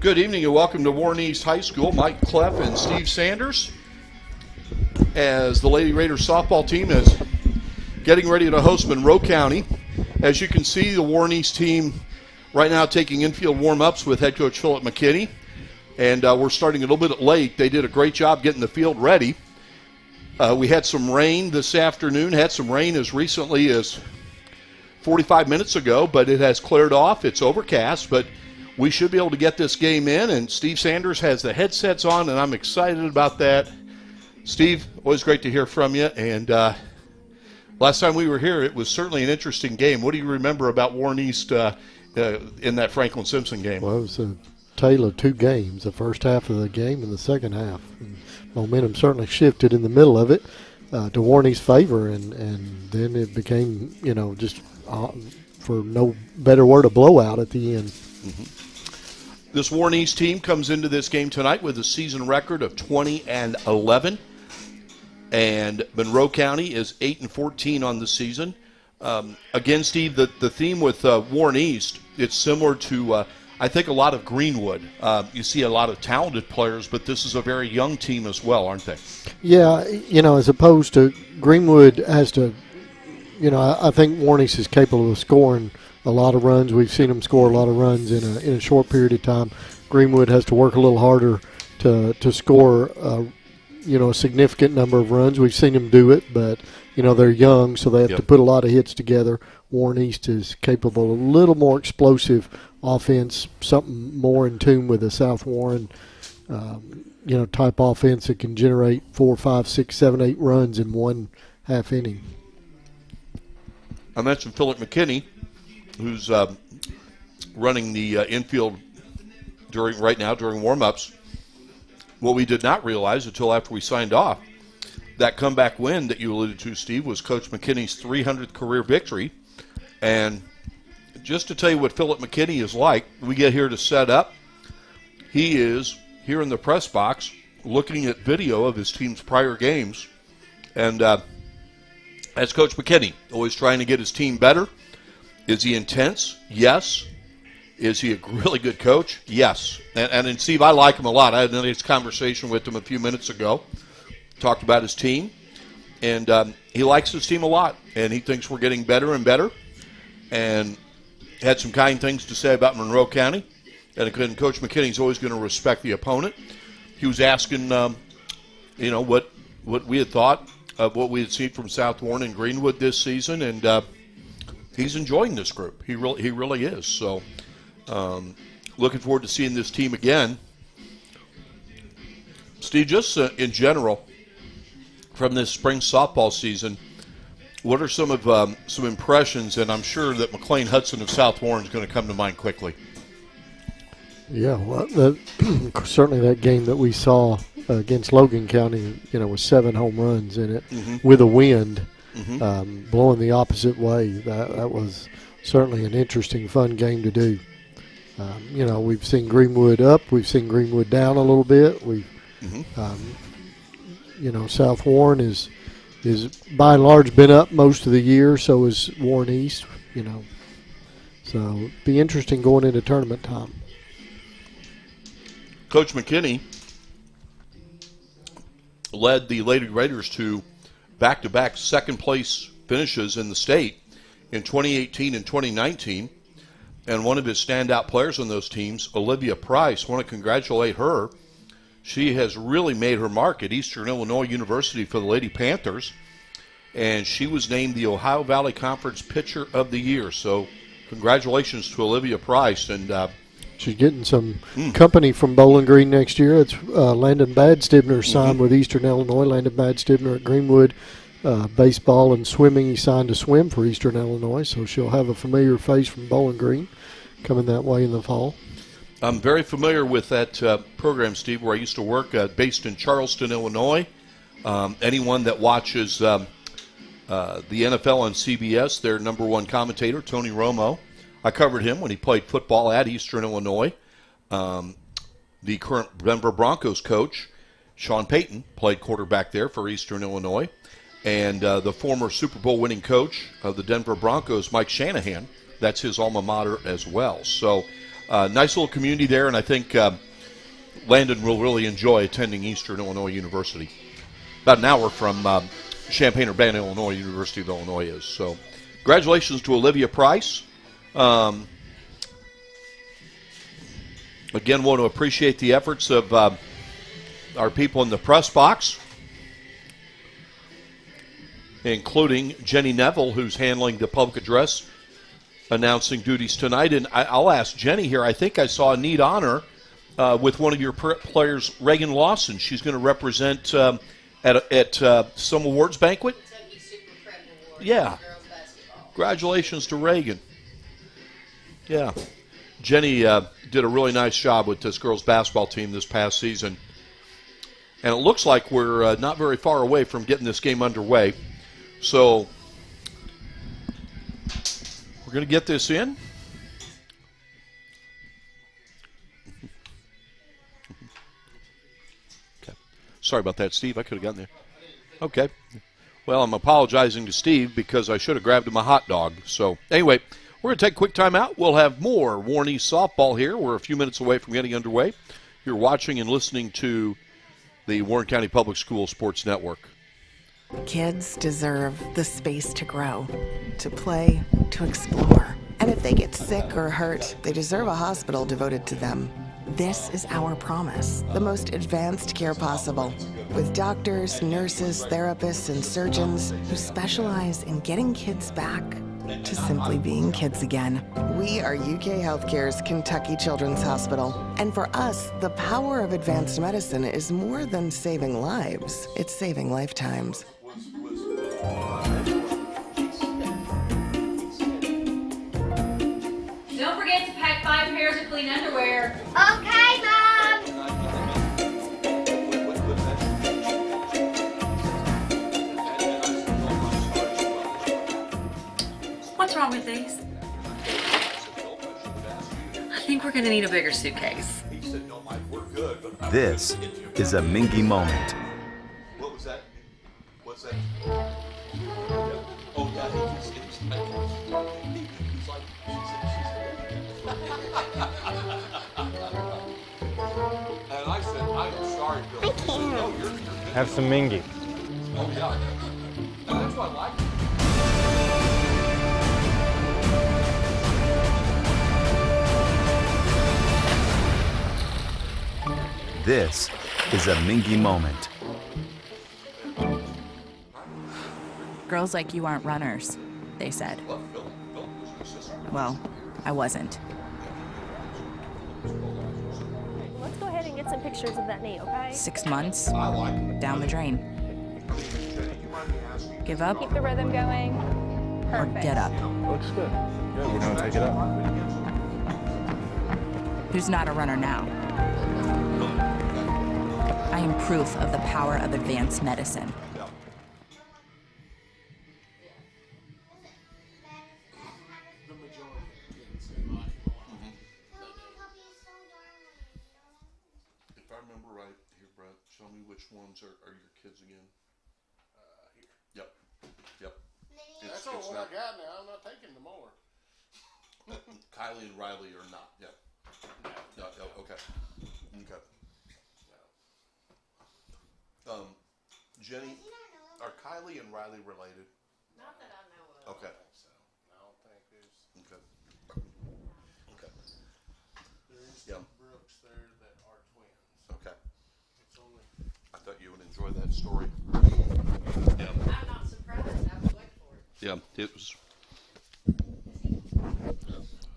Good evening and welcome to Warren East High School. Mike Cleff and Steve Sanders as the Lady Raiders softball team is getting ready to host Monroe County. As you can see, the Warren East team right now taking infield warm-ups with head coach Philip McKinney. And we're starting a little bit late. They did a great job getting the field ready. We had some rain this afternoon, had some rain as recently as 45 minutes ago, but it has cleared off. It's overcast, but we should be able to get this game in, and Steve Sanders has the headsets on, and I'm excited about that. Steve, always great to hear from you, and last time we were here, it was certainly an interesting game. What do you remember about Warren East in that Franklin Simpson game? Well, it was a tale of two games, the first half of the game and the second half. And momentum certainly shifted in the middle of it to Warren East's favor, and then it became, just for no better word, a blowout at the end. Mm-hmm. This Warren East team comes into this game tonight with a season record of 20-11, and Monroe County is 8-14 on the season. Again, Steve, the theme with Warren East, it's similar to I think a lot of Greenwood. You see a lot of talented players, but this is a very young team as well, aren't they? Yeah, as opposed to Greenwood has to, I think Warren East is capable of scoring a lot of runs. We've seen them score a lot of runs in a short period of time. Greenwood has to work a little harder to score, a significant number of runs. We've seen them do it, but, they're young, so they have to put a lot of hits together. Warren East is capable of a little more explosive offense, something more in tune with the South Warren, type offense that can generate 4, 5, 6, 7, 8 runs in one half inning. I mentioned Philip McKinney, who's running the infield right now during warm-ups. What we did not realize until after we signed off, that comeback win that you alluded to, Steve, was Coach McKinney's 300th career victory. And just to tell you what Philip McKinney is like, we get here to set up. He is here in the press box looking at video of his team's prior games. And as Coach McKinney, always trying to get his team better. Is he intense? Yes. Is he a really good coach? Yes. And Steve, I like him a lot. I had a nice conversation with him a few minutes ago. Talked about his team. And he likes his team a lot. And he thinks we're getting better and better. And had some kind things to say about Monroe County. And Coach McKinney's always going to respect the opponent. He was asking, what we had thought of what we had seen from South Warren and Greenwood this season. And he's enjoying this group. He really is. So looking forward to seeing this team again. Steve, just in general, from this spring softball season, what are some impressions? And I'm sure that McLean Hudson of South Warren is going to come to mind quickly. Yeah, well, certainly that game that we saw against Logan County, with 7 home runs in it, with a wind. Blowing the opposite way. That was certainly an interesting, fun game to do. We've seen Greenwood up. We've seen Greenwood down a little bit. South Warren is by and large been up most of the year. So is Warren East. So it'll be interesting going into tournament time. Coach McKinney led the Lady Raiders to back-to-back second-place finishes in the state in 2018 and 2019. And one of his standout players on those teams, Olivia Price, I want to congratulate her. She has really made her mark at Eastern Illinois University for the Lady Panthers. And she was named the Ohio Valley Conference Pitcher of the Year. So congratulations to Olivia Price. And she's getting some company from Bowling Green next year. It's Landon Badstibner signed with Eastern Illinois. Landon Badstibner at Greenwood. Baseball and swimming, he signed to swim for Eastern Illinois, so she'll have a familiar face from Bowling Green coming that way in the fall. I'm very familiar with that program, Steve, where I used to work, based in Charleston, Illinois. Anyone that watches the NFL on CBS, their number one commentator, Tony Romo, I covered him when he played football at Eastern Illinois. The current Denver Broncos coach, Sean Payton, played quarterback there for Eastern Illinois. And the former Super Bowl winning coach of the Denver Broncos, Mike Shanahan, that's his alma mater as well. So Nice little community there, and I think Landon will really enjoy attending Eastern Illinois University. About an hour from Champaign-Urbana, Illinois, University of Illinois is. So congratulations to Olivia Price. Again, want to appreciate the efforts of our people in the press box, including Jenny Neville, who's handling the public address announcing duties tonight. And I'll ask Jenny here. I think I saw a neat honor with one of your players, Reagan Lawson. She's going to represent at some awards banquet. Yeah. Congratulations to Reagan. Yeah. Jenny did a really nice job with this girls' basketball team this past season. And it looks like we're not very far away from getting this game underway. So we're going to get this in. Okay. Sorry about that, Steve. I could have gotten there. Okay. Well, I'm apologizing to Steve because I should have grabbed him a hot dog. So anyway, we're going to take a quick time out. We'll have more Warren East softball here. We're a few minutes away from getting underway. You're watching and listening to the Warren County Public Schools Sports Network. Kids deserve the space to grow, to play, to explore. And if they get sick or hurt, they deserve a hospital devoted to them. This is our promise, the most advanced care possible, with doctors, nurses, therapists, and surgeons who specialize in getting kids back to simply being kids again. We are UK Healthcare's Kentucky Children's Hospital. And for us, the power of advanced medicine is more than saving lives. It's saving lifetimes. Don't forget to pack 5 pairs of clean underwear. Okay, Mom. What's wrong with these? I think we're going to need a bigger suitcase. This is a Mingy moment. What was that? What's that? Oh, yeah. He's like, and I said, I'm sorry, Bill. He said, no, you're good. Have some Mingy. Oh, yeah. And that's what I like. This is a Mingy moment. Girls like you aren't runners, they said. Well, I wasn't. Let's go ahead and get some pictures of that knee, okay? 6 months, down the drain. Give up Keep the rhythm going. or Perfect. get up. Looks good. Good. We're gonna take it up. Who's not a runner now? I am proof of the power of advanced medicine. If I remember right, here, Brett, show me which ones are your kids again. Here. Yep. Yep. That's all I got now. I'm not taking them more. Kylie and Riley are not. Yep. No, okay. Okay. Jenny, are Kylie and Riley related? Not that I know of. Okay. So I don't think there's. Okay. Okay. There's Yeah. Brooks there that are twins. Okay. It's only. I thought you would enjoy that story. Yeah. I'm not surprised. I was waiting for it. Yeah, it was.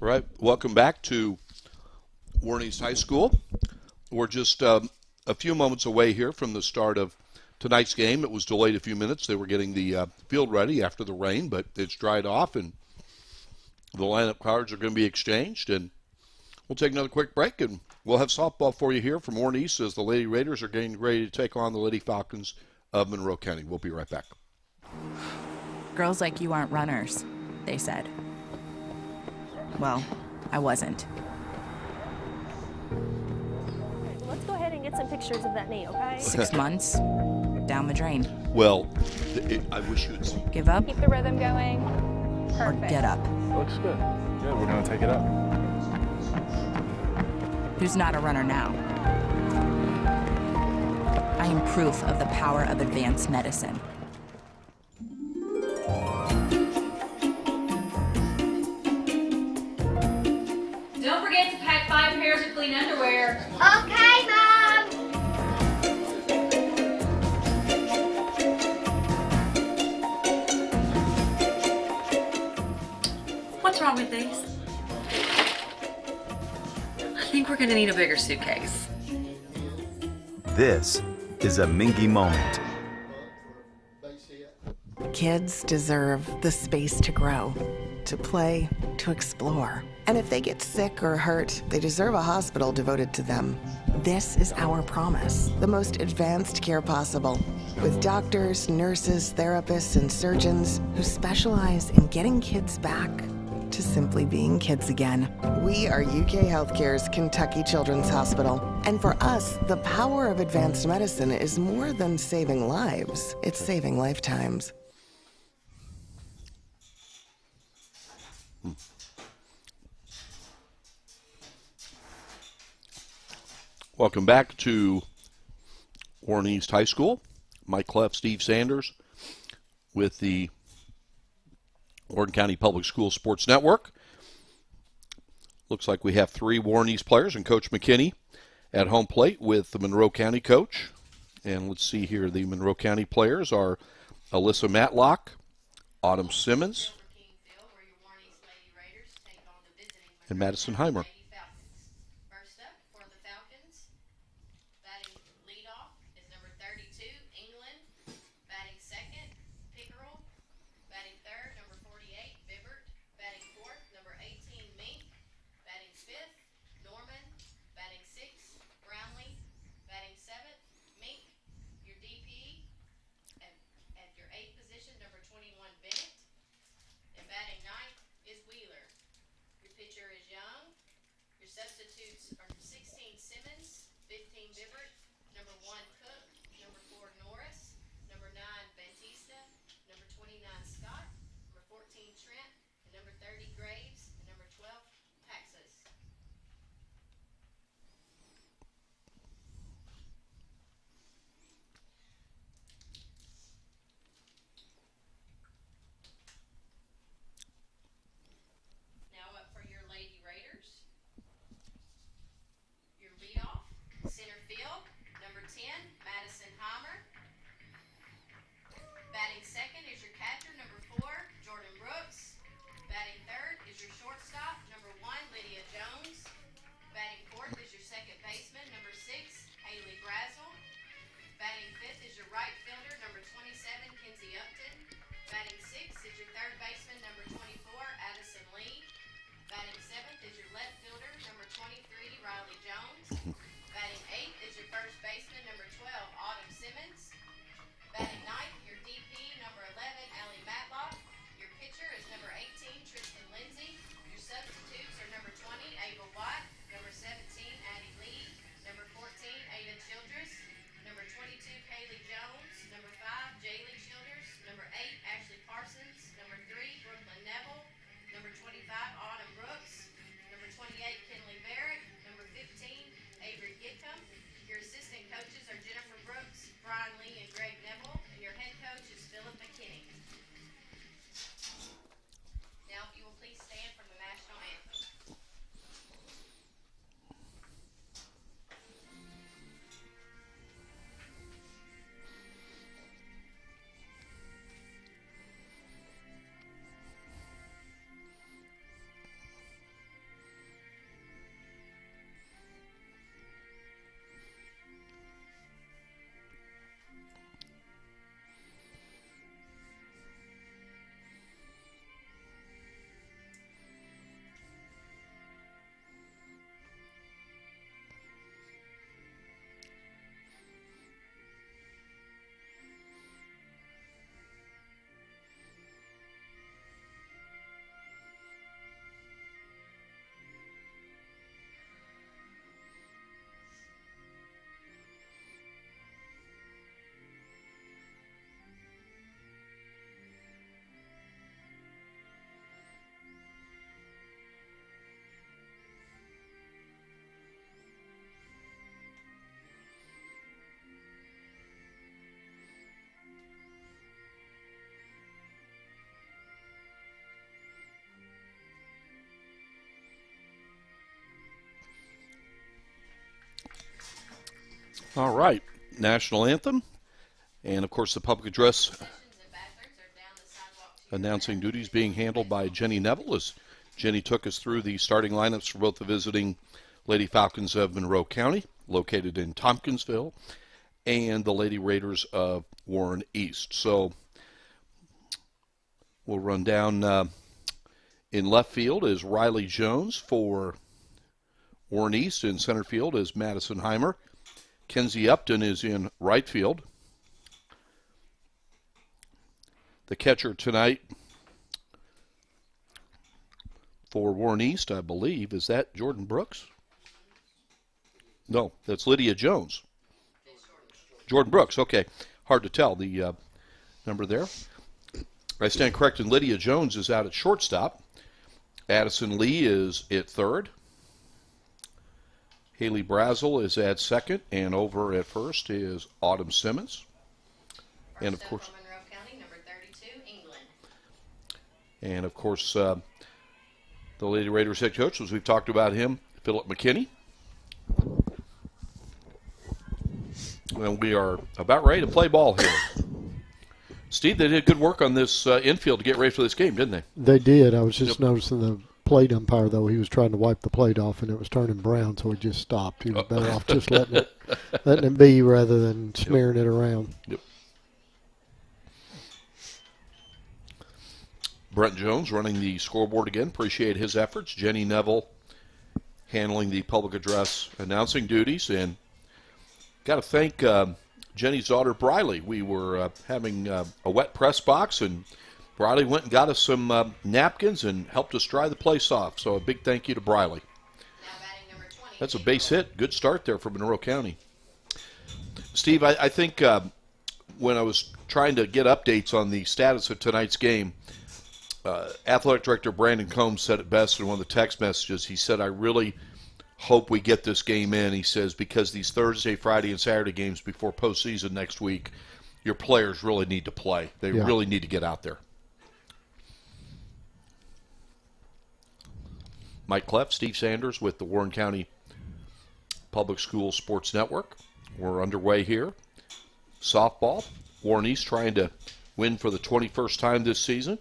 All right, welcome back to Warren East High School. We're just a few moments away here from the start of tonight's game. It was delayed a few minutes. They were getting the field ready after the rain, but it's dried off, and the lineup cards are going to be exchanged. And we'll take another quick break, and we'll have softball for you here from Warren East as the Lady Raiders are getting ready to take on the Lady Falcons of Monroe County. We'll be right back. Girls like you aren't runners, they said. Well, I wasn't. Let's go ahead and get some pictures of that knee, okay? 6 months, down the drain. Well, I wish you had seen. Give up Keep the rhythm going. or Perfect. get up. Looks good. Good. We're gonna take it up. who's not a runner now. I am proof of the power of advanced medicine. Don't forget to pack 5 pairs of clean underwear. Okay, Mom. What's wrong with these? I think we're gonna need a bigger suitcase. This is a Mingy moment. Kids deserve the space to grow, to play, to explore. And if they get sick or hurt, they deserve a hospital devoted to them. This is our promise, the most advanced care possible, with doctors, nurses, therapists, and surgeons who specialize in getting kids back to simply being kids again. We are UK Healthcare's Kentucky Children's Hospital. And for us, the power of advanced medicine is more than saving lives, it's saving lifetimes. Welcome back to Warren East High School. Mike Cleff, Steve Sanders with the Warren County Public Schools Sports Network. Looks like we have 3 Warren East players and Coach McKinney at home plate with the Monroe County coach. And let's see here, the Monroe County players are Alyssa Matlock, Autumn Simmons, and Madison Heimer. First up for the Falcons, batting leadoff is number 32, England. Batting second, Pickerel. Batting third, number 48, Bibbert. Batting fourth, number 18, Mink. Batting fifth, Norman. Batting sixth, Brownlee. Batting seventh, Mink. Your DP at your 8th position, number 21, Bennett. And batting ninth is Wheeler. Your pitcher is Young. All right. National anthem. And, of course, the public address announcing duties being handled by Jenny Neville as Jenny took us through the starting lineups for both the visiting Lady Falcons of Monroe County, located in Tompkinsville, and the Lady Raiders of Warren East. So we'll run down in left field is Riley Jones for Warren East. In center field is Madison Heimer. Kenzie Upton is in right field. The catcher tonight for Warren East, I believe, is that Jordan Brooks? No, that's Lydia Jones. Jordan Brooks, okay. Hard to tell the number there. I stand corrected. Lydia Jones is out at shortstop. Addison Lee is at third. Haley Brazel is at second, and over at first is Autumn Simmons. And of course, Monroe County, number 32, England. And of course, the Lady Raiders head coach, as we've talked about him, Philip McKinney. And we are about ready to play ball here. Steve, they did good work on this infield to get ready for this game, didn't they? They did. I was just noticing the plate umpire, though. He was trying to wipe the plate off, and it was turning brown, so he just stopped. He was better off just letting it be rather than smearing it around. Yep. Brent Jones running the scoreboard again. Appreciate his efforts. Jenny Neville handling the public address announcing duties. And got to thank Jenny's daughter, Briley. We were having a wet press box, and Briley went and got us some napkins and helped us dry the place off. So a big thank you to Briley. That's a base hit. Good start there for Monroe County. Steve, I think when I was trying to get updates on the status of tonight's game, Athletic Director Brandon Combs said it best in one of the text messages. He said, I really hope we get this game in. He says, because these Thursday, Friday, and Saturday games before postseason next week, your players really need to play. They really need to get out there. Mike Clef, Steve Sanders with the Warren County Public Schools Sports Network. We're underway here. Softball. Warren East trying to win for the 21st time this season.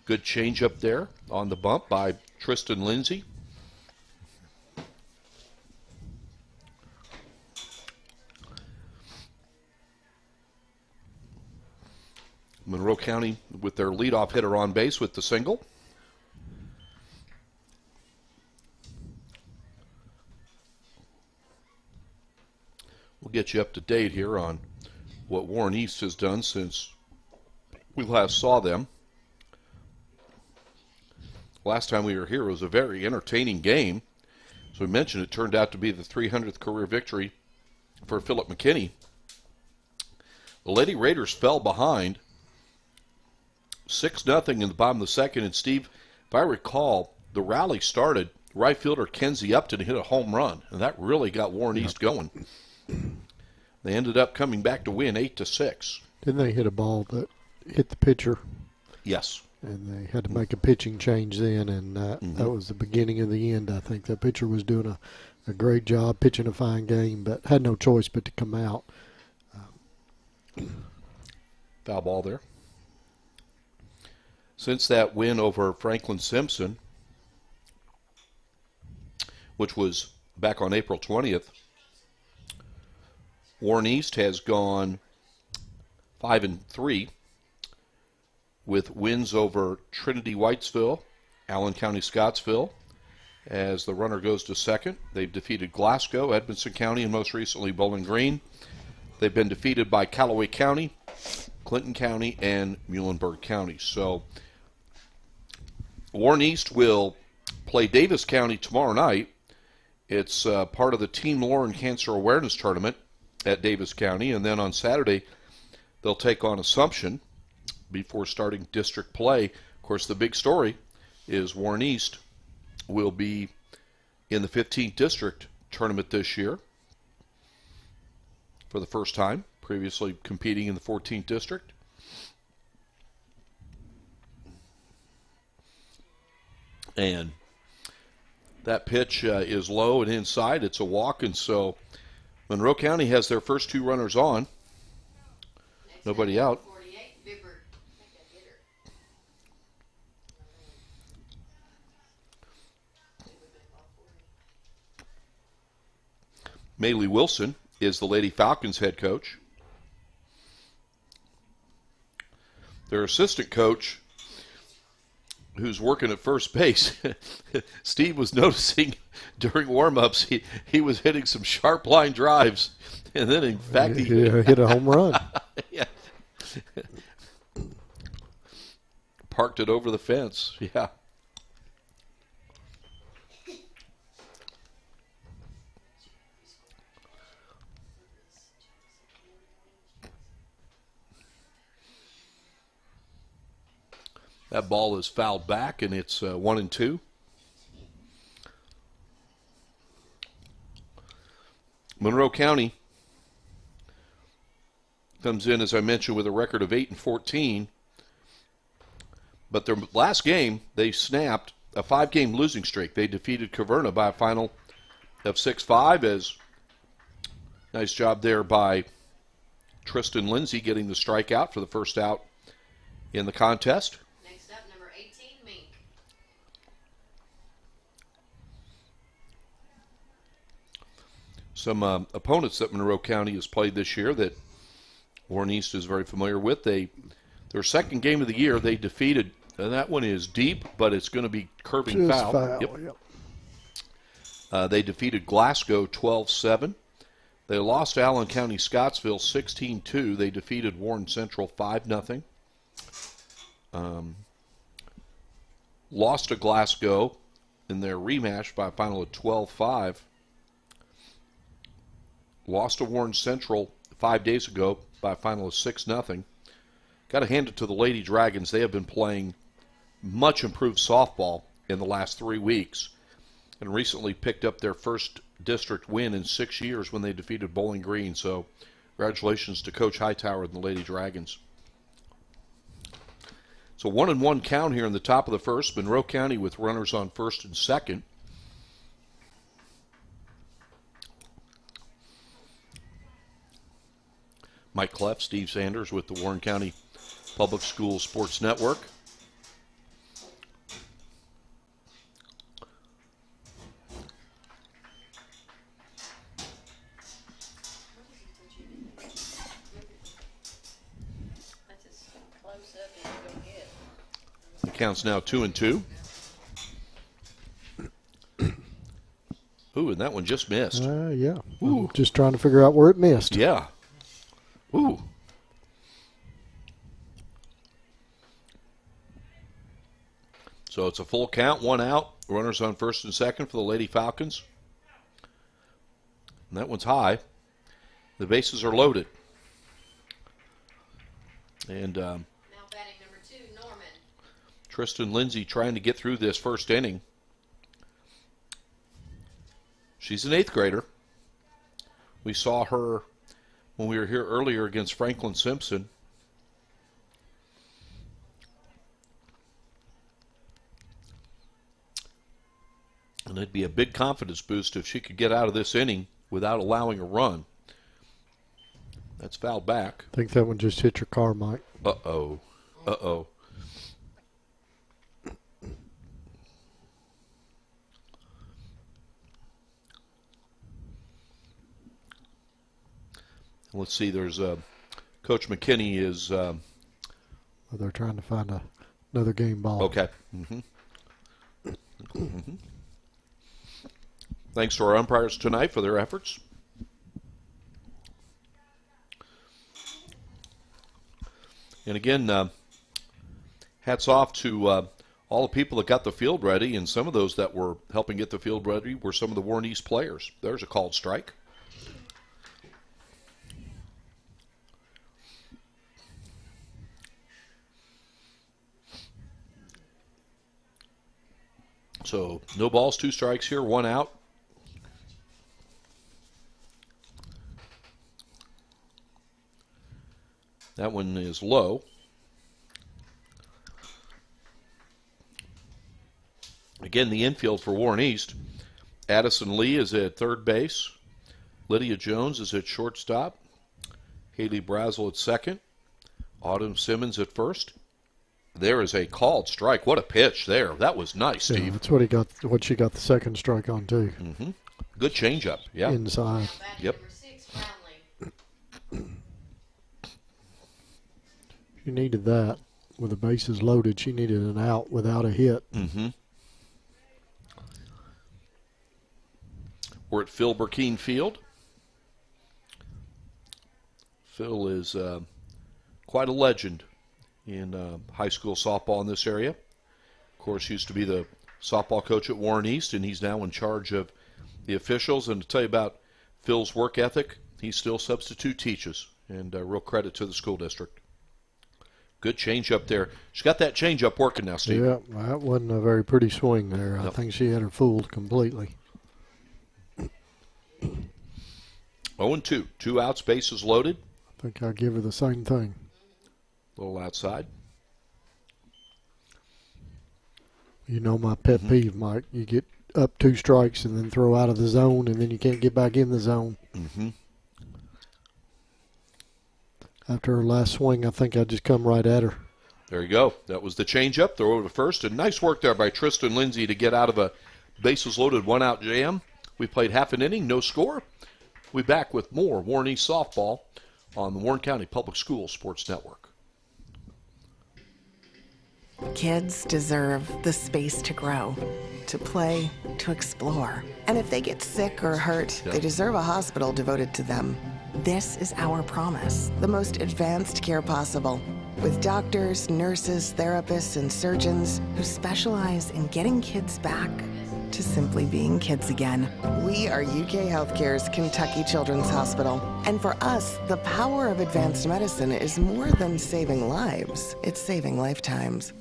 Good change up there on the bump by Tristan Lindsay. Monroe County with their leadoff hitter on base with the single. We'll get you up to date here on what Warren East has done since we last saw them. Last time we were here was a very entertaining game. As we mentioned, it turned out to be the 300th career victory for Philip McKinney. The Lady Raiders fell behind 6-0 in the bottom of the second. And Steve, if I recall, the rally started, right fielder Kenzie Upton hit a home run, and that really got Warren East going. They ended up coming back to win 8-6. Didn't they hit a ball that hit the pitcher? Yes. And they had to make a pitching change then, and that was the beginning of the end, I think. That pitcher was doing a great job, pitching a fine game, but had no choice but to come out. Foul ball there. Since that win over Franklin Simpson, which was back on April 20th, Warren East has gone 5-3 with wins over Trinity Whitesville, Allen County Scottsville. As the runner goes to second, they've defeated Glasgow, Edmondson County, and most recently Bowling Green. They've been defeated by Callaway County, Clinton County, and Muhlenberg County. So Warren East will play Davis County tomorrow night. It's part of the Team Lauren Cancer Awareness Tournament at Davis County. And then on Saturday, they'll take on Assumption before starting district play. Of course, the big story is Warren East will be in the 15th district tournament this year for the first time, previously competing in the 14th district. And that pitch is low and inside. It's a walk, and so Monroe County has their first two runners on. Next Nobody up, out. 48, Bibber. Take that hitter. Maylee Wilson is the Lady Falcons head coach. Their assistant coach, who's working at first base, Steve was noticing during warm-ups he was hitting some sharp line drives, and then in fact he hit a home run. yeah. Parked it over the fence. Yeah. That ball is fouled back, and it's 1-2. Monroe County comes in, as I mentioned, with a record of 8-14. But their last game, they snapped a 5-game losing streak. They defeated Caverna by a final of 6-5. As nice job there by Tristan Lindsay getting the strikeout for the first out in the contest. Next up, number 18, Mink. Some opponents that Monroe County has played this year that Warren East is very familiar with. Their second game of the year, they defeated, and that one is deep, but it's going to be curving Just foul. foul. Yep. Yep. They defeated Glasgow 12-7. They lost to Allen County Scottsville 16-2. They defeated Warren Central 5-0. Lost to Glasgow in their rematch by a final of 12-5. Lost to Warren Central 5 days ago by a final of 6-0. Got to hand it to the Lady Dragons. They have been playing much improved softball in the last 3 weeks and recently picked up their first district win in 6 years when they defeated Bowling Green. So congratulations to Coach Hightower and the Lady Dragons. So 1-1 count here in the top of the first. Monroe County with runners on first and second. Mike Clef, Steve Sanders with the Warren County Public Schools Sports Network. That's as close up as you're going to get. The count's now 2-2. Ooh, and that one just missed. Yeah. Ooh. I'm just trying to figure out where it missed. Yeah. Ooh. So it's a full count, one out. Runners on first and second for the Lady Falcons. And that one's high. The bases are loaded. And Now batting number 2, Norman. Tristan Lindsay trying to get through this first inning. She's an 8th grader. We saw her when we were here earlier against Franklin Simpson. And it'd be a big confidence boost if she could get out of this inning without allowing a run. That's fouled back. I think that one just hit your car, Mike. Uh-oh. Uh-oh. Let's see, there's Coach McKinney is... Well, they're trying to find another game ball. Okay. Mm-hmm. Mm-hmm. Thanks to our umpires tonight for their efforts. And again, hats off to all the people that got the field ready, and some of those that were helping get the field ready were some of the Warren East players. There's a called strike. So no balls, 2 strikes here, 1 out. That one is low. Again, the infield for Warren East. Addison Lee is at third base. Lydia Jones is at shortstop. Haley Brazel at second. Autumn Simmons at first. There is a called strike. What a pitch there. That was nice, Steve. Yeah, that's what he got. What she got the second strike on too. Mm-hmm. Good changeup. Yeah. Inside. Yep. Number 6, Brownlee. She needed that. With the bases loaded, she needed an out without a hit. Mm-hmm. We're at Phil Burkeen Field. Phil is quite a legend in high school softball in this area. Of course, used to be the softball coach at Warren East, and he's now in charge of the officials. And to tell you about Phil's work ethic, he still substitute teaches, and real credit to the school district. Good change up there. She's got that change up working now, Steve. Yeah, that wasn't a very pretty swing there. I Yep. think she had her fooled completely. 0-2. 2 outs, bases loaded. I think I'll give her the same thing. A little outside. You know my pet peeve, Mike. You get up 2 strikes and then throw out of the zone, and then you can't get back in the zone. Mm-hmm. After her last swing, I think I just come right at her. There you go. That was the changeup. Throw over to first. And nice work there by Tristan Lindsay to get out of a bases loaded 1-out jam. We played half an inning, no score. We'll be back with more Warren East softball on the Warren County Public Schools Sports Network. Kids deserve the space to grow, to play, to explore. And if they get sick or hurt, they deserve a hospital devoted to them. This is our promise, the most advanced care possible, with doctors, nurses, therapists, and surgeons who specialize in getting kids back to simply being kids again. We are UK Healthcare's Kentucky Children's Hospital. And for us, the power of advanced medicine is more than saving lives. It's saving lifetimes.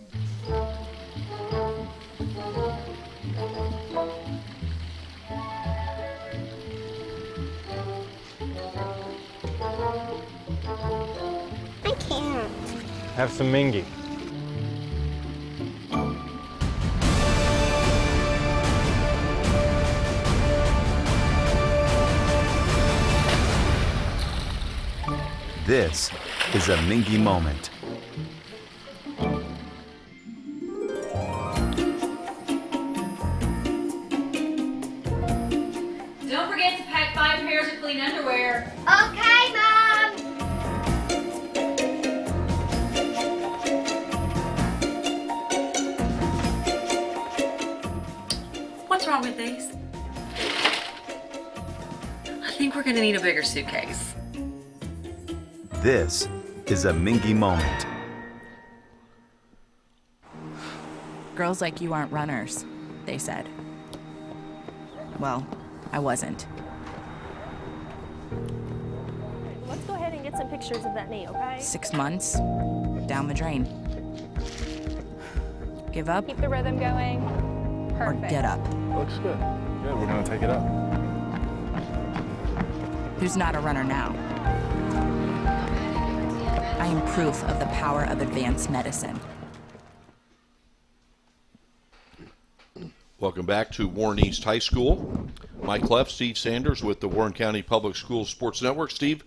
I can't. Have some Mingy. This is a Mingy moment. Don't forget to pack 5 pairs of clean underwear. Okay, Mom. What's wrong with these? I think we're gonna need a bigger suitcase. This is a Mingy moment. Girls like you aren't runners, they said. Well, I wasn't. Let's go ahead and get some pictures of that knee, okay? 6 months, down the drain. Give up Keep the rhythm going. or Perfect. get up. Looks good. Good, we're gonna take it up. Who's not a runner now? I am proof of the power of advanced medicine. Welcome back to Warren East High School. Mike Clef, Steve Sanders with the Warren County Public Schools Sports Network. Steve,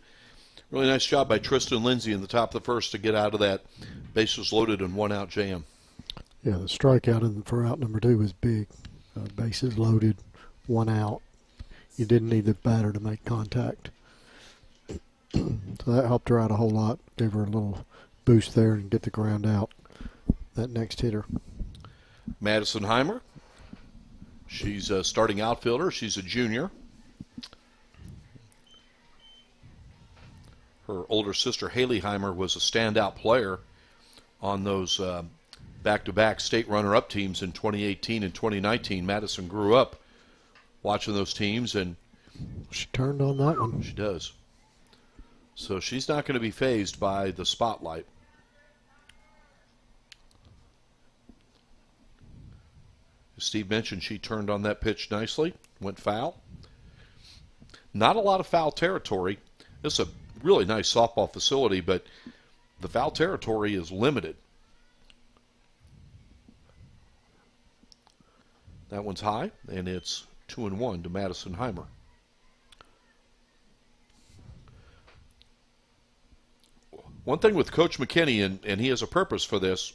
really nice job by Tristan Lindsay in the top of the first to get out of that bases loaded and 1-out jam. Yeah, the strikeout for out number 2 was big. Bases loaded, 1 out. You didn't need the batter to make contact. So that helped her out a whole lot. Gave her a little boost there and get the ground out. That next hitter. Madison Heimer, she's a starting outfielder. She's a junior. Her older sister, Haley Heimer, was a standout player on those back-to-back state runner-up teams in 2018 and 2019. Madison grew up watching those teams, and She turned on that one. she does. So she's not going to be fazed by the spotlight. As Steve mentioned, she turned on that pitch nicely, went foul. Not a lot of foul territory. This is a really nice softball facility, but the foul territory is limited. That one's high, and it's 2-1 to Madison Heimer. One thing with Coach McKinney, and he has a purpose for this,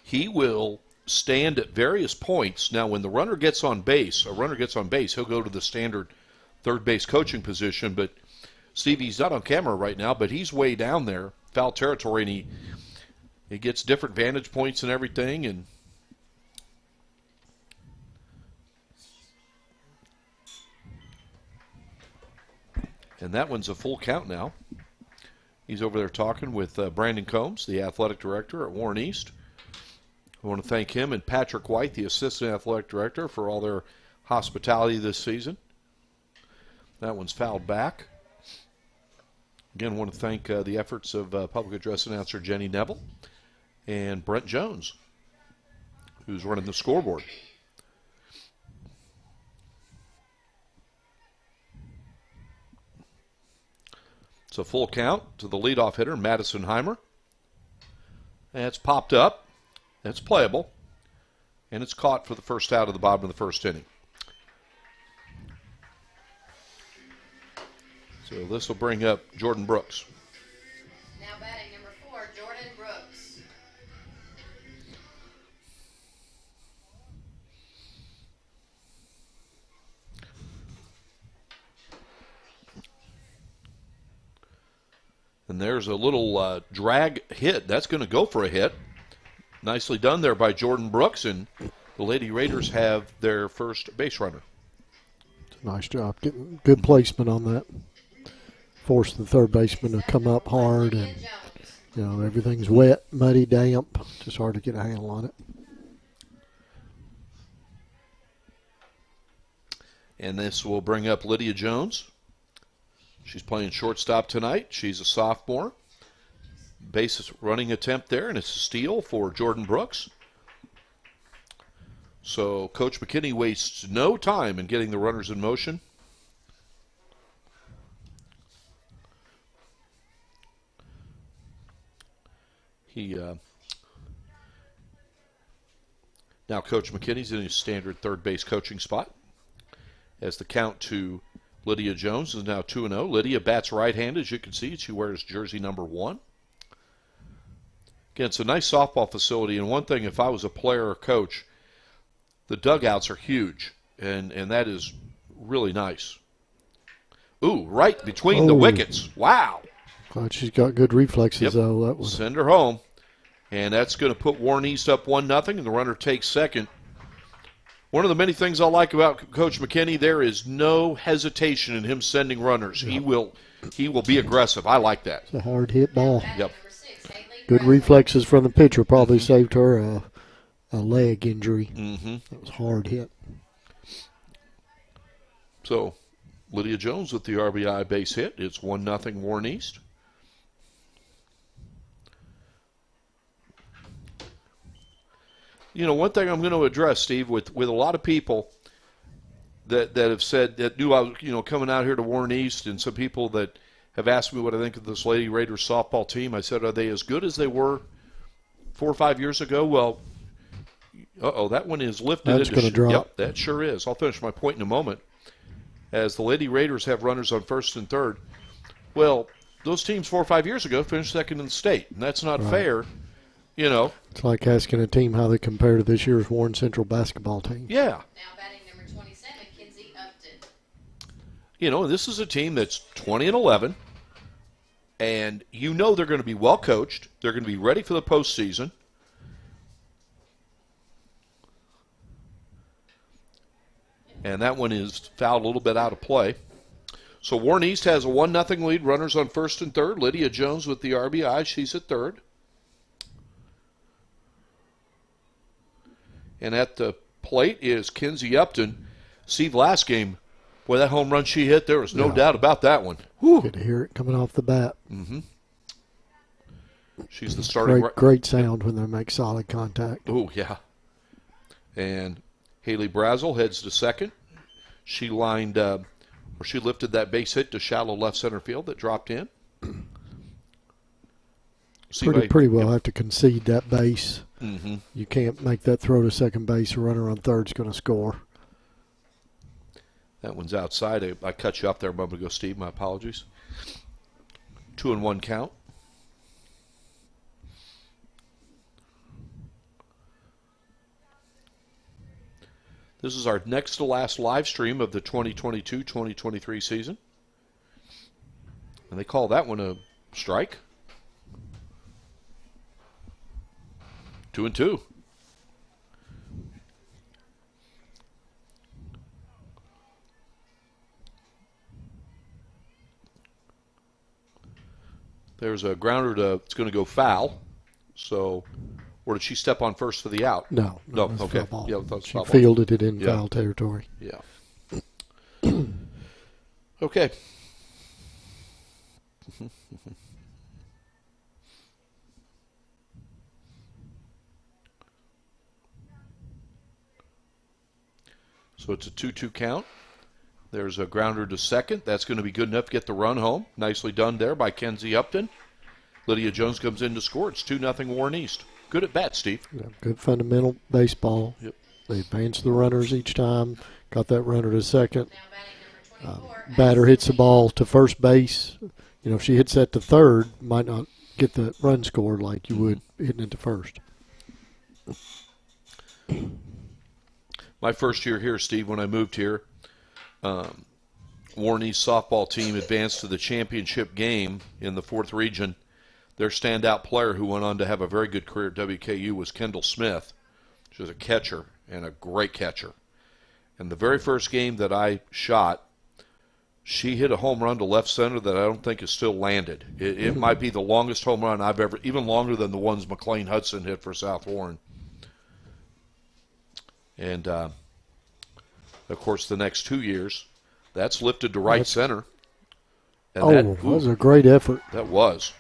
he will stand at various points. Now, when the runner gets on base, he'll go to the standard third base coaching position. But Steve, he's not on camera right now, but he's way down there, foul territory, and he gets different vantage points and everything. And that one's a full count now. He's over there talking with Brandon Combs, the athletic director at Warren East. I want to thank him and Patrick White, the assistant athletic director, for all their hospitality this season. That one's fouled back. Again, I want to thank the efforts of public address announcer Jenny Neville and Brent Jones, who's running the scoreboard. It's a full count to the leadoff hitter, Madison Heimer. And it's popped up. It's playable. And it's caught for the first out of the bottom of the first inning. So this will bring up Jordan Brooks. Now batting number 4, Jordan Brooks. And there's a little drag hit. That's going to go for a hit. Nicely done there by Jordan Brooks, and the Lady Raiders have their first base runner. Nice job. Getting good placement on that. Forced the third baseman to come up hard, and everything's wet, muddy, damp. Just hard to get a handle on it. And this will bring up Lydia Jones. She's playing shortstop tonight. She's a sophomore. Base running attempt there, and it's a steal for Jordan Brooks. So Coach McKinney wastes no time in getting the runners in motion. Now Coach McKinney's in his standard third base coaching spot, as the count to Lydia Jones is now 2-0. Lydia bats right-handed, as you can see. She wears jersey number 1. Again, it's a nice softball facility, and one thing, if I was a player or coach, the dugouts are huge, and that is really nice. Ooh, right between the wickets. Wow. Glad she's got good reflexes, though. That was... Send her home. And that's going to put Warren East up 1-0, and the runner takes second. One of the many things I like about Coach McKinney, there is no hesitation in him sending runners. Yep. He will be aggressive. I like that. It's a hard hit ball. Yep. Good reflexes from the pitcher. Probably saved her a leg injury. Mm-hmm. That was hard hit. So Lydia Jones with the RBI base hit. It's 1-0 Warren East. One thing I'm going to address, Steve, with a lot of people that have said that knew I was, coming out here to Warren East, and some people that have asked me what I think of this Lady Raiders softball team. I said, are they as good as they were 4 or 5 years ago? Well, that one is lifted. That's going to drop. Yep, that sure is. I'll finish my point in a moment. As the Lady Raiders have runners on first and third, well, those teams 4 or 5 years ago finished second in the state, and that's not fair. It's like asking a team how they compare to this year's Warren Central basketball team. Yeah. Now batting number 27, Kinsey Upton. And this is a team that's 20-11, and they're going to be well coached. They're going to be ready for the postseason. And that one is fouled a little bit out of play. So Warren East has a 1-0 lead. Runners on first and third. Lydia Jones with the RBI. She's at third. And at the plate is Kinsey Upton. Steve, last game, boy, that home run she hit, there was no doubt about that one. Whew. Good to hear it coming off the bat. Mm-hmm. She's the starting. Great sound when they make solid contact. Oh, yeah. And Haley Brazel heads to second. She she lifted that base hit to shallow left center field that dropped in. Pretty well have to concede that base. Mm-hmm. You can't make that throw to second base. A runner on third's going to score. That one's outside. I cut you off there a moment ago, Steve. My apologies. 2-1 count. This is our next to last live stream of the 2022-2023 season. And they call that one a strike. 2-2. There's a grounder it's going to go foul. So, or did she step on first for the out? No. No. That's a Okay. foul ball. Yeah, that's She foul ball. fielded it in Yeah. foul territory. Yeah. Okay. So it's a 2-2 count. There's a grounder to second. That's going to be good enough to get the run home. Nicely done there by Kenzie Upton. Lydia Jones comes in to score. It's 2-0 Warren East. Good at bat, Steve. Yeah, good fundamental baseball. Yep. They advance the runners each time. Got that runner to second. Now batting number 24. Batter hits the ball to first base. You know, if she hits that to third, might not get the run scored like you would hitting it to first. My first year here, Steve, when I moved here, Warren East softball team advanced to the championship game in the 4th region. Their standout player who went on to have a very good career at WKU was Kendall Smith. She was a catcher and a great catcher. And the very first game that I shot, she hit a home run to left center that I don't think is still landed. It might be the longest home run I've ever, even longer than the ones McLean Hudson hit for South Warren. And, of course, the next 2 years, that's lifted to right center. And that was a great effort. That was.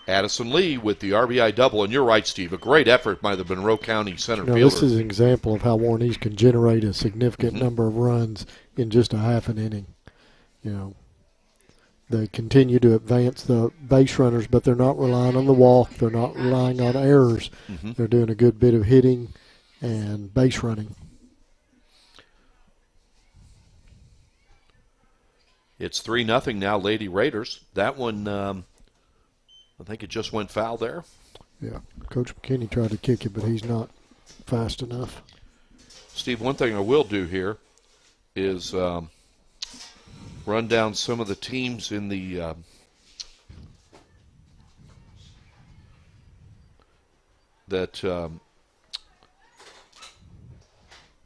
Addison Lee with the RBI double. And you're right, Steve, a great effort by the Monroe County center fielder. This is an example of how Warren East can generate a significant number of runs in just a half an inning. You know, they continue to advance the base runners, but they're not relying on the walk. They're not relying on errors. They're doing a good bit of hitting and base running. It's 3-0 now, Lady Raiders. That one, I think it just went foul there. Yeah, Coach McKinney tried to kick it, but he's not fast enough. Steve, one thing I will do here is run down some of the teams in the that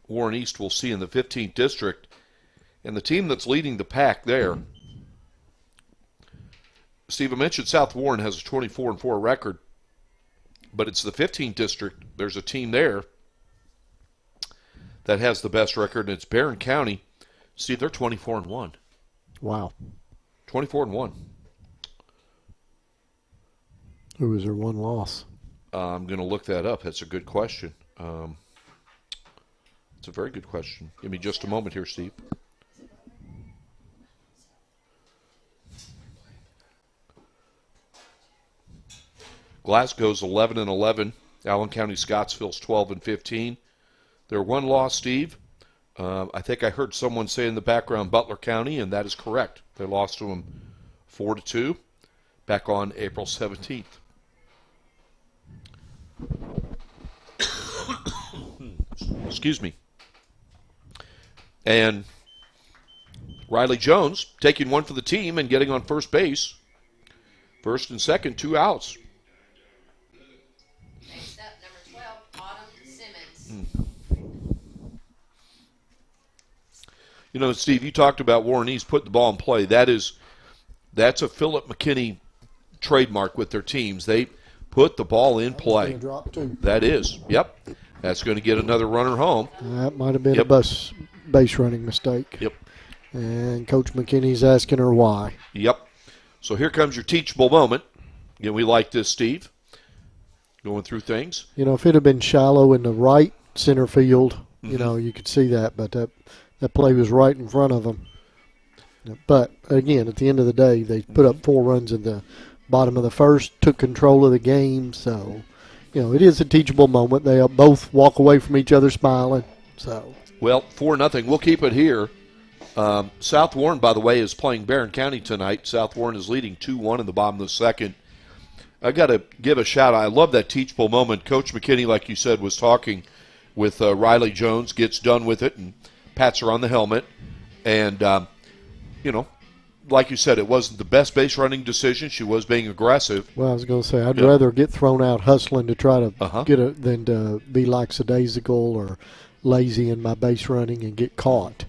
Warren East will see in the 15th district. And the team that's leading the pack there, Steve, I mentioned South Warren has a 24-4 record, but it's the 15th district. There's a team there that has the best record, and it's Barron County. Steve, they're 24-1. Wow. 24-1. Who was their one loss? I'm going to look that up. That's a good question. It's a very good question. Give me just a moment here, Steve. Glasgow's 11-11. Allen County Scottsville's 12-15. Their one loss, Steve. I think I heard someone say in the background Butler County, and that is correct. They lost to them 4-2 back on April 17th. Excuse me. And Riley Jones taking one for the team and getting on first base. First and second, 2 outs. Next up, number 12, Autumn Simmons. You know, Steve, you talked about Warren East putting the ball in play. That's a Philip McKinney trademark with their teams. They put the ball in play. Drop two. That is. Yep. That's going to get another runner home. That might have been a base running mistake. Yep. And Coach McKinney's asking her why. Yep. So here comes your teachable moment. You know, we like this, Steve. Going through things. You know, if it had been shallow in the right center field, you know, you could see that. But that play was right in front of them. But, again, at the end of the day, they put up 4 runs in the bottom of the first, took control of the game. So, you know, it is a teachable moment. They both walk away from each other smiling. So, well, 4-0. We'll keep it here. South Warren, by the way, is playing Barron County tonight. South Warren is leading 2-1 in the bottom of the second. I got to give a shout out. I love that teachable moment. Coach McKinney, like you said, was talking with Riley Jones, gets done with it and pats her on the helmet. And, like you said, it wasn't the best base running decision. She was being aggressive. Well, I was going to say, I'd rather get thrown out hustling to try to get it than to be lackadaisical or lazy in my base running and get caught.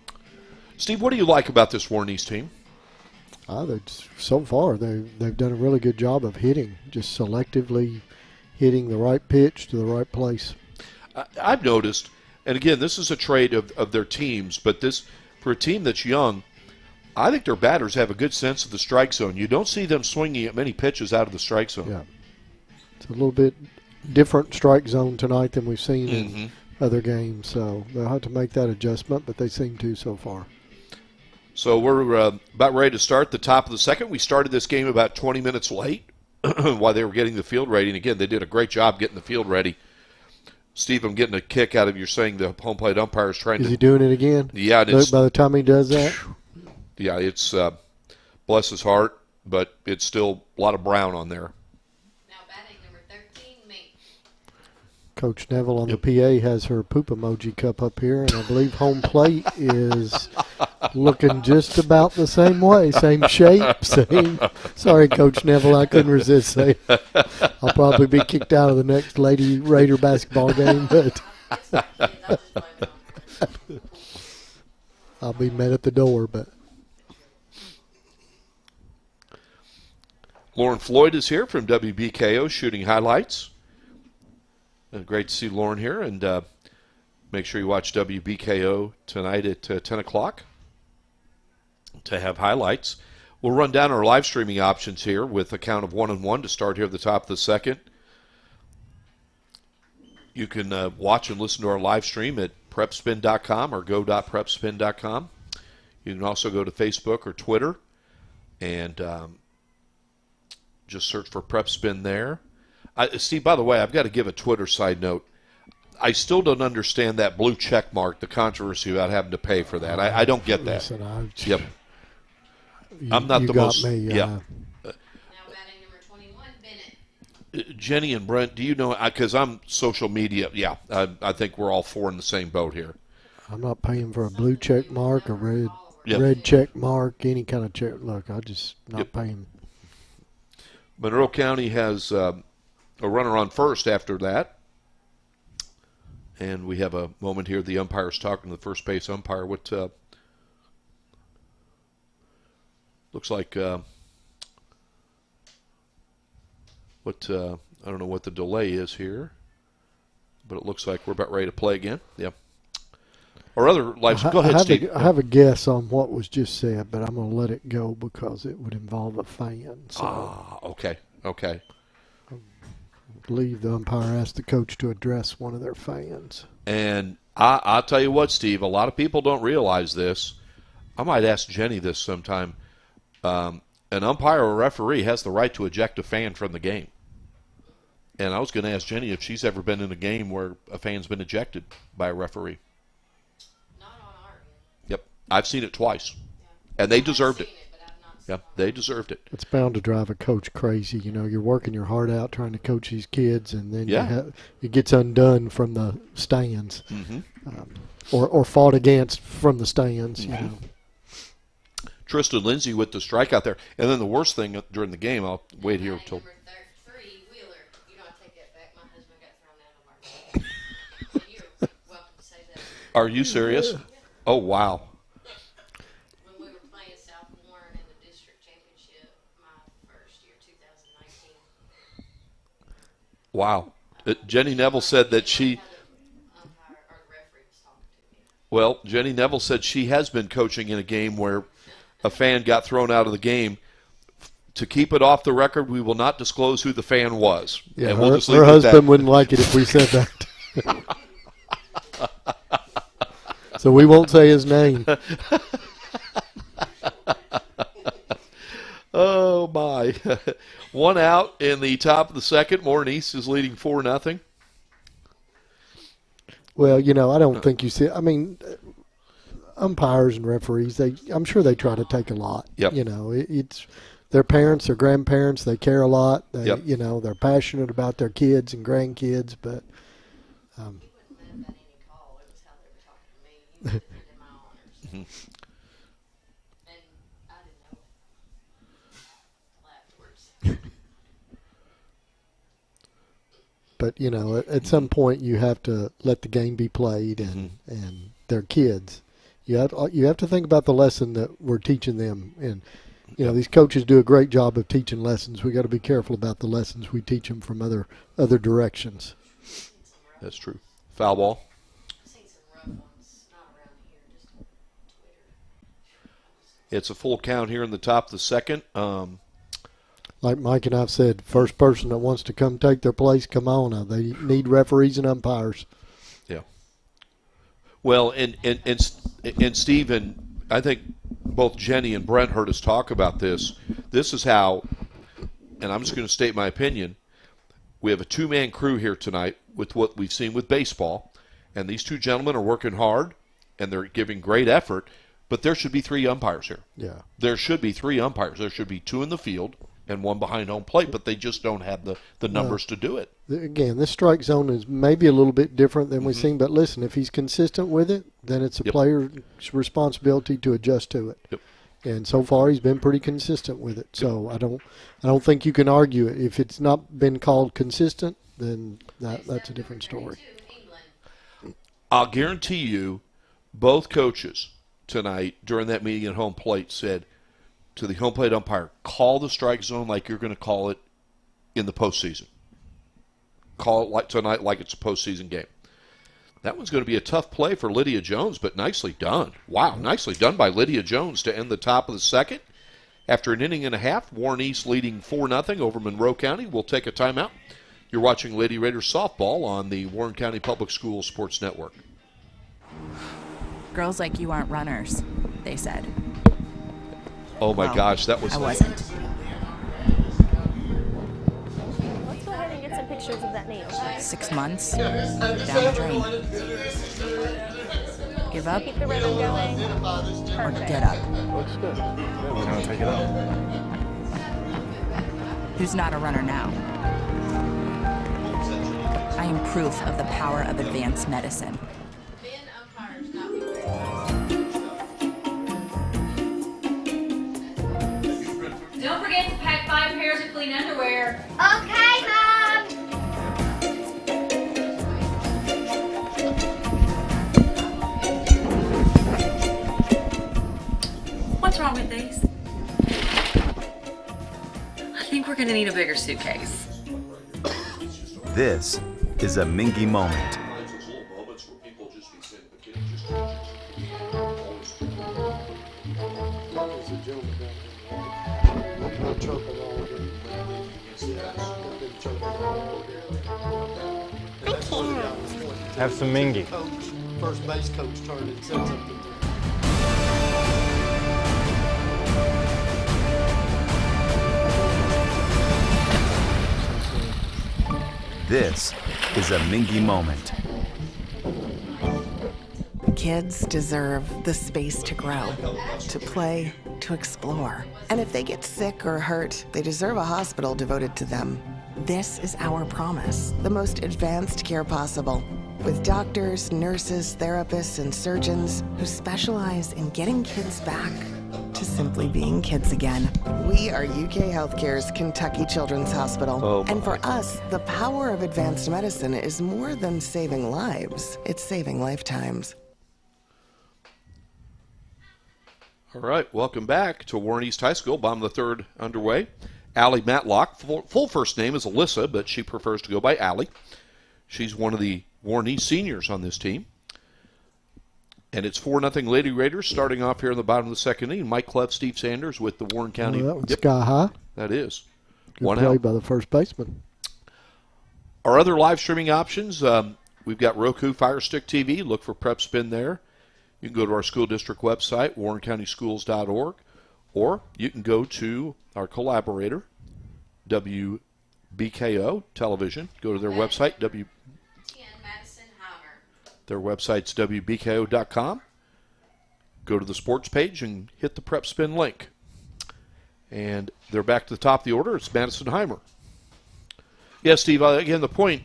Steve, what do you like about this Warren East team? So far, they've done a really good job of hitting, just selectively hitting the right pitch to the right place. I've noticed, and again, this is a trait of their teams, but this for a team that's young, I think their batters have a good sense of the strike zone. You don't see them swinging at many pitches out of the strike zone. Yeah, it's a little bit different strike zone tonight than we've seen in other games, so they'll have to make that adjustment, but they seem to so far. So we're about ready to start the top of the second. We started this game about 20 minutes late while they were getting the field ready. And again, they did a great job getting the field ready. Steve, I'm getting a kick out of your saying the home plate umpire is trying to. Is he doing it again? Yeah. By the time he does that? Yeah, it's bless his heart, but it's still a lot of brown on there. Now batting number 13, me. Coach Neville on the PA has her poop emoji cup up here, and I believe home plate is looking just about the same way, same shape, same. Sorry, Coach Neville, I couldn't resist saying I'll probably be kicked out of the next Lady Raider basketball game, but I'll be met at the door. But Lauren Floyd is here from WBKO shooting highlights. Great to see Lauren here, and make sure you watch WBKO tonight at 10 o'clock to have highlights. We'll run down our live streaming options here with a count of 1-1 to start here at the top of the second. You can watch and listen to our live stream at prepspin.com or go.prepspin.com. You can also go to Facebook or Twitter and just search for PrepSpin there. Steve, by the way, I've got to give a Twitter side note. I still don't understand that blue check mark, the controversy about having to pay for that. I don't get that. Listen, yep. I'm not you the got most. Me, yeah. Now batting number 21, Bennett. Jenny and Brent, do you know? Because I'm social media. Yeah, I think we're all four in the same boat here. I'm not paying for a blue check mark, a red check mark, any kind of check. Look, I just not paying. Monroe County has a runner on first after that. And we have a moment here. The umpire's talking to the first base umpire. What looks like I don't know what the delay is here, but it looks like we're about ready to play again. Yeah. Or other lives. Go ahead, Steve. I have a guess on what was just said, but I'm going to let it go because it would involve a fan. So okay. Okay. I believe the umpire asked the coach to address one of their fans. And I'll tell you what, Steve, a lot of people don't realize this. I might ask Jenny this sometime. An umpire or referee has the right to eject a fan from the game. And I was going to ask Jenny if she's ever been in a game where a fan's been ejected by a referee. Not on our end. Yep. I've seen it twice. Yeah. And they deserved it. Yeah, they deserved it. It's bound to drive a coach crazy. You know, you're working your heart out trying to coach these kids, and then it gets undone from the stands, or fought against from the stands. You know. Tristan Lindsay with the strikeout there, and then the worst thing during the game. I'll wait here until. Number 3, Wheeler. You don't take that back. My husband got thrown out of our game. You're welcome to say that. Are you serious? Yeah. Oh wow. Wow. Jenny Neville said that she Jenny Neville said she has been coaching in a game where a fan got thrown out of the game. To keep it off the record, we will not disclose who the fan was. Yeah, and her husband wouldn't like it if we said that. So we won't say his name. Oh, my. One out in the top of the second. Warren East is leading 4-0. Well, you know, I don't think you see – I mean, umpires and referees, I'm sure they try to take a lot. Yep. You know, it's their parents, their grandparents, they care a lot. They, you know, they're passionate about their kids and grandkids, but did my honors. And I didn't know it till afterwards. But at some point you have to let the game be played, and they're kids. You have to think about the lesson that we're teaching them, and these coaches do a great job of teaching lessons. We got to be careful about the lessons we teach them from other directions. That's true. Foul ball. I've seen some rough ones, not around here, just on Twitter. It's a full count here in the top of the second. Like Mike and I've said, first person that wants to come take their place, come on. Now they need referees and umpires. Yeah. Well, and Steve, and I think both Jenny and Brent heard us talk about this. This is how, and I'm just going to state my opinion. We have a two-man crew here tonight with what we've seen with baseball, and these two gentlemen are working hard, and they're giving great effort, but there should be three umpires here. Yeah. There should be three umpires. There should be two in the field and one behind home plate, but they just don't have the numbers to do it. Again, this strike zone is maybe a little bit different than we've seen, but listen, if he's consistent with it, then it's a player's responsibility to adjust to it. Yep. And so far, he's been pretty consistent with it. So I don't think you can argue it. If it's not been called consistent, then that's a different story. I'll guarantee you, both coaches tonight during that meeting at home plate said to the home plate umpire, call the strike zone like you're going to call it in the postseason. Call it like tonight like it's a postseason game. That one's going to be a tough play for Lydia Jones, but nicely done. Wow, nicely done by Lydia Jones to end the top of the second. After an inning and a half, Warren East leading 4-0 over Monroe County. We'll take a timeout. You're watching Lady Raiders softball on the Warren County Public Schools Sports Network. Girls like you aren't runners, they said. Oh, my Well, gosh, that was... I wasn't. Let's go ahead and get some pictures of that knee, okay? 6 months, down the drain. Give up Keep the rhythm going. or Perfect. get up. Looks good. Yeah, we're going to take it up. Who's not a runner now? I am proof of the power of advanced medicine. Men umpires not be very nice. Don't forget to pack 5 pairs of clean underwear. Okay, Mom. What's wrong with these? I think we're gonna need a bigger suitcase. This is a Mingy moment. Have some Mingy. First base coach turned and said something. This is a Mingy moment. Kids deserve the space to grow, to play, to explore. And if they get sick or hurt, they deserve a hospital devoted to them. This is our promise, the most advanced care possible, with doctors, nurses, therapists, and surgeons who specialize in getting kids back to simply being kids again. We are UK Healthcare's Kentucky Children's Hospital. And for us, the power of advanced medicine is more than saving lives, it's saving lifetimes. All right, welcome back to Warren East High School. Bottom of the third underway. Allie Matlock, full first name is Alyssa, but she prefers to go by Allie. She's one of the Warren East seniors on this team. And it's 4-0 Lady Raiders starting off here in the bottom of the second inning. Mike Cleff, Steve Sanders with the Warren County. Well, that one's sky high. That is. Good One play out. by the first baseman. Our other live streaming options, we've got Roku Fire Stick TV. Look for Prep Spin there. You can go to our school district website, warrencountyschools.org, or you can go to our collaborator, WBKO Television. Go to their website, their website's wbko.com. Go to the sports page and hit the Prep Spin link. And they're back to the top of the order. It's Madison Heimer. Yeah, Steve, again, the point,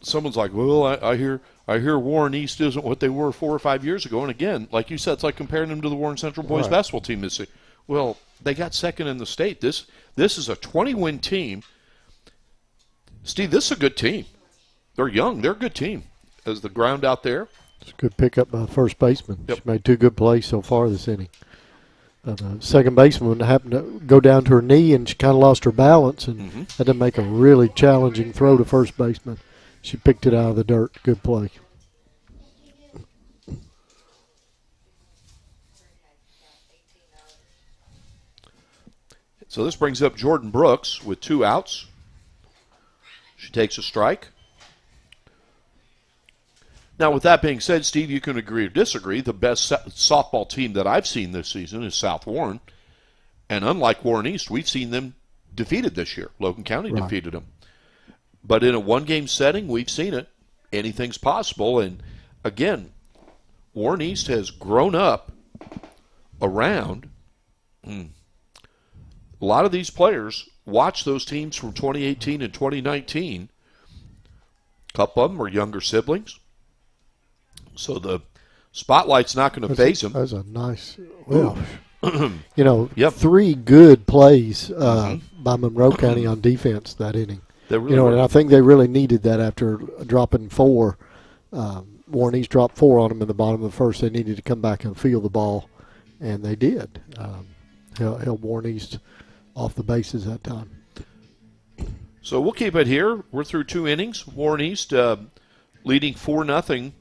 someone's like, well, I hear I hear Warren East isn't what they were 4 or 5 years ago. And again, like you said, it's like comparing them to the Warren Central boys Right. basketball team this year. Well, they got second in the state. This is a 20-win team. Steve, this is a good team. They're young. They're a good team. As the ground out there. It's a good pickup by first baseman. Yep. She made 2 good plays so far this inning. The second baseman happened to go down to her knee, and she kind of lost her balance, and had to make a really challenging throw to first baseman. She picked it out of the dirt. Good play. So this brings up Jordan Brooks with 2 outs. She takes a strike. Now, with that being said, Steve, you can agree or disagree. The best softball team that I've seen this season is South Warren. And unlike Warren East, we've seen them defeated this year. Logan County Right. defeated them. But in a one-game setting, we've seen it. Anything's possible. And, again, Warren East has grown up around. A lot of these players watch those teams from 2018 and 2019. A couple of them are younger siblings. So the spotlight's not going to phase them. That's a nice, well, you know, Yep. 3 good plays by Monroe County on defense that inning. They really You know, were. and I think they really needed that after dropping 4. Warren East dropped 4 on them in the bottom of the first. They needed to come back and field the ball, and they did. Held Warren East off the bases that time. So we'll keep it here. We're through 2 innings. Warren East leading 4-0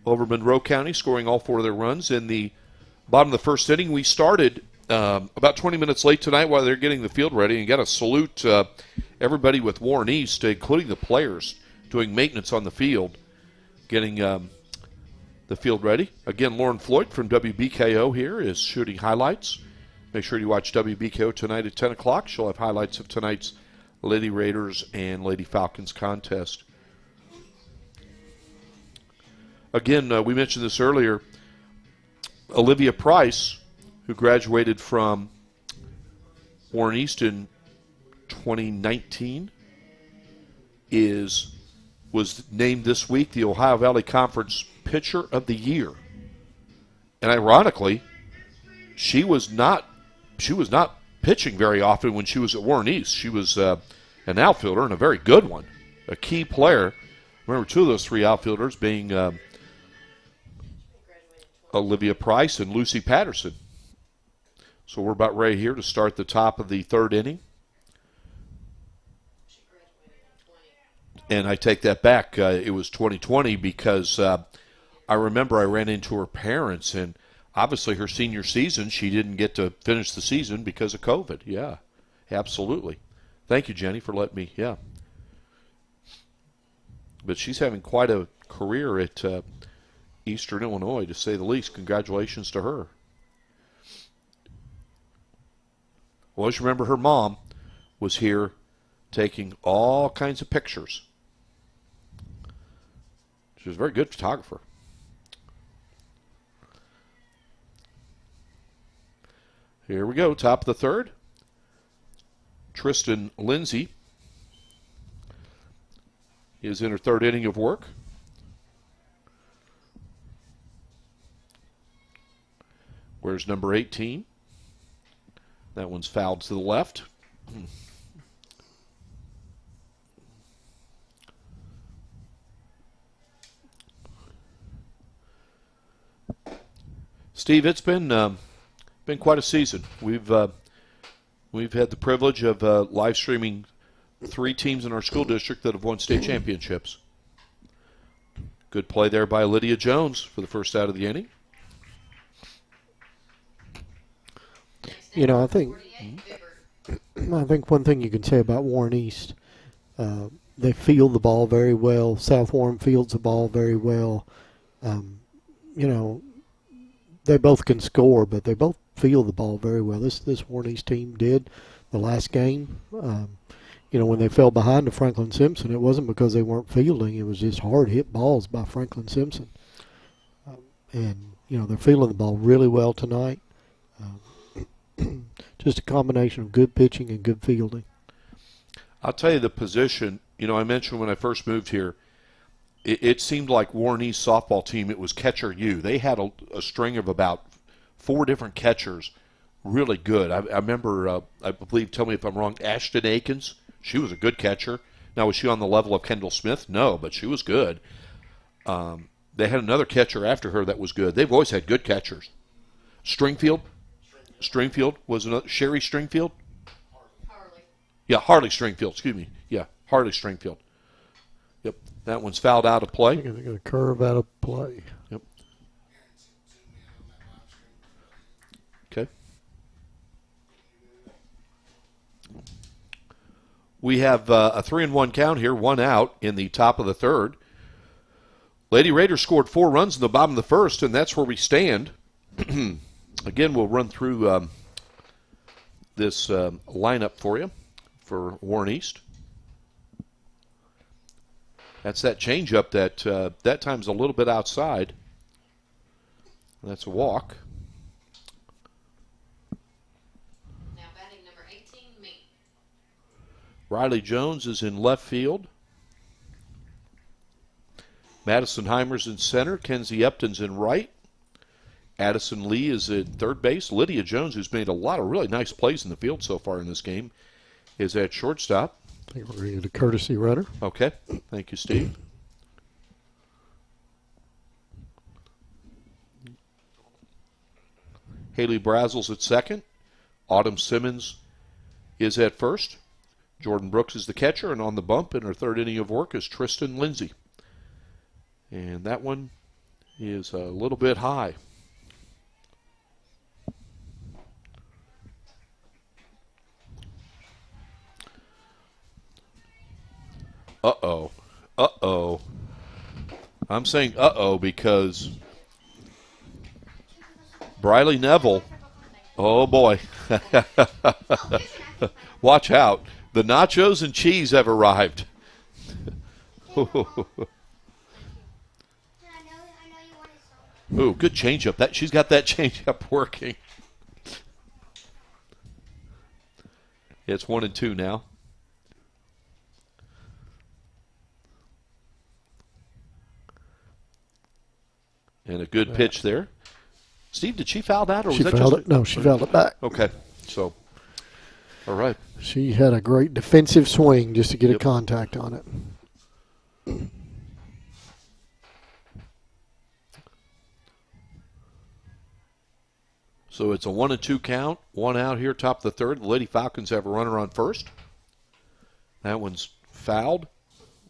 over Monroe County, scoring all 4 of their runs. In the bottom of the first inning, we started about 20 minutes late tonight while they're getting the field ready, and got to salute everybody with Warren East, including the players, doing maintenance on the field, getting the field ready. Again, Lauren Floyd from WBKO here is shooting highlights. Make sure you watch WBKO tonight at 10 o'clock. She'll have highlights of tonight's Lady Raiders and Lady Falcons contest. Again, we mentioned this earlier. Olivia Price, who graduated from Warren East in 2019, was named this week the Ohio Valley Conference Pitcher of the Year. And ironically, she was not pitching very often when she was at Warren East. She was an outfielder, and a very good one, a key player. Remember, 2 of those 3 outfielders being Olivia Price and Lucy Patterson. So we're about ready here to start the top of the 3rd inning. And I take that back. It was 2020 because I remember I ran into her parents, and obviously her senior season, she didn't get to finish the season because of COVID. Yeah, absolutely. Thank you, Jenny, for letting me, yeah. But she's having quite a career at Eastern Illinois, to say the least. Congratulations to her. Well, as you remember, her mom was here taking all kinds of pictures. She was a very good photographer. Here we go, top of the 3rd. Tristan Lindsay is in her 3rd inning of work. Where's number 18? That one's fouled to the left. Steve, it's been quite a season. We've had the privilege of live streaming 3 teams in our school district that have won state championships. Good play there by Lydia Jones for the first out of the inning. You know, I think one thing you can say about Warren East, they field the ball very well. South Warren fields the ball very well. You know, they both can score, but they both field the ball very well. This Warren East team did the last game. You know, when they fell behind to Franklin Simpson, it wasn't because they weren't fielding. It was just hard hit balls by Franklin Simpson. And, you know, they're fielding the ball really well tonight. Just a combination of good pitching and good fielding. I'll tell you the position. You know, I mentioned when I first moved here, it seemed like Warren East softball team, it was catcher you. They had a string of about 4 different catchers, really good. I remember, I believe, tell me if I'm wrong, Ashton Akins. She was a good catcher. Now, was she on the level of Kendall Smith? No, but she was good. They had another catcher after her that was good. They've always had good catchers. Stringfield was another. Sherry Stringfield? Harley. Yeah, Harley Stringfield, excuse me. Yeah, Harley Stringfield. Yep, that one's fouled out of play. I think they're going to curve out of play. Yep. Okay. We have a 3-1 count here, 1 out in the top of the third. Lady Raiders scored 4 runs in the bottom of the first, and that's where we stand. Again, we'll run through this lineup for you for Warren East. That's that changeup that time's a little bit outside. That's a walk. Now batting number 18, me. Riley Jones is in left field. Madison Heimer's in center. Kenzie Upton's in right. Addison Lee is at third base. Lydia Jones, who's made a lot of really nice plays in the field so far in this game, is at shortstop. I think we're going to get a courtesy runner. Okay. Thank you, Steve. Haley Brazel's at second. Autumn Simmons is at first. Jordan Brooks is the catcher, and on the bump in her third inning of work is Tristan Lindsay. And that one is a little bit high. Uh-oh. Uh-oh. I'm saying uh-oh because Briley Neville, oh boy. Watch out. The nachos and cheese have arrived. Ooh, good changeup. She's got that changeup working. It's 1-2 now. And a good pitch there. Steve, did she foul that, or was that just? No, she fouled it back. Okay, so, all right. She had a great defensive swing just to get a contact on it. So it's a 1-2 count. 1 out here, top of the third. The Lady Falcons have a runner on first. That one's fouled.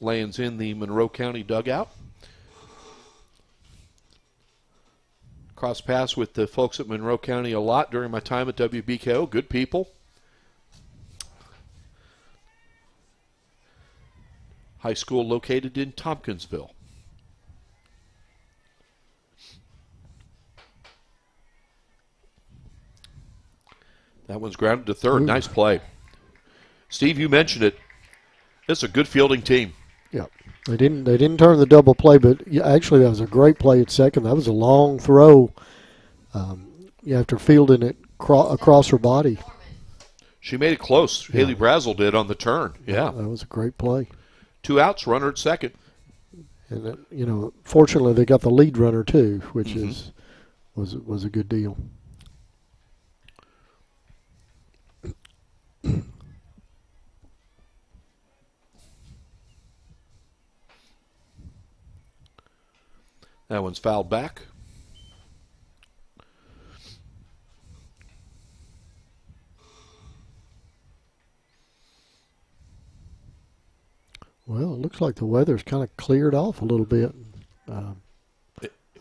Lands in the Monroe County dugout. Cross paths with the folks at Monroe County a lot during my time at WBKO. Good people. High school located in Tompkinsville. That one's grounded to third. Ooh. Nice play. Steve, you mentioned it. It's a good fielding team. Yeah. They didn't turn the double play, but actually that was a great play at second. That was a long throw after fielding it across her body. She made it close. Yeah. Haley Brazel did on the turn. Yeah. That was a great play. 2 outs, runner at second. And, fortunately they got the lead runner too, which was a good deal. That one's fouled back. Well, it looks like the weather's kind of cleared off a little bit. I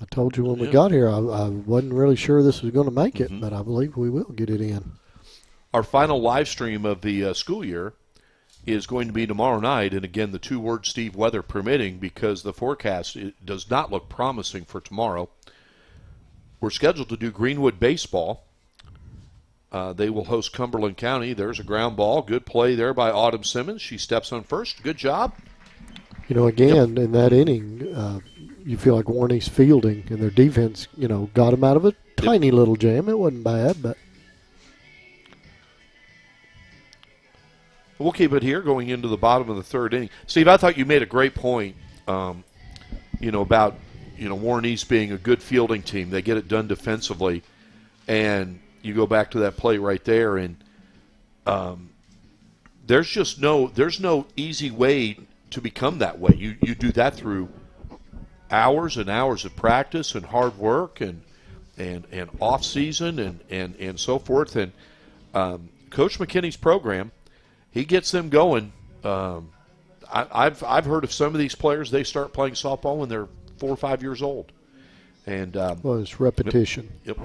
told you when we got here I wasn't really sure this was going to make it, but I believe we will get it in. Our final live stream of the school year is going to be tomorrow night, and again, the 2 words, Steve, weather permitting, because the forecast does not look promising for tomorrow. We're scheduled to do Greenwood baseball. They will host Cumberland County. There's a ground ball. Good play there by Autumn Simmons. She steps on first. Good job. Again, in that inning, you feel like Warren East fielding and their defense, got them out of a tiny little jam. It wasn't bad, but we'll keep it here going into the bottom of the third inning. Steve, I thought you made a great point about Warren East being a good fielding team. They get it done defensively, and you go back to that play right there, and there's no easy way to become that way. You do that through hours and hours of practice and hard work and off season and so forth. And Coach McKinney's program, he gets them going. I've heard of some of these players. They start playing softball when they're 4 or 5 years old. And well, it's repetition. Yep.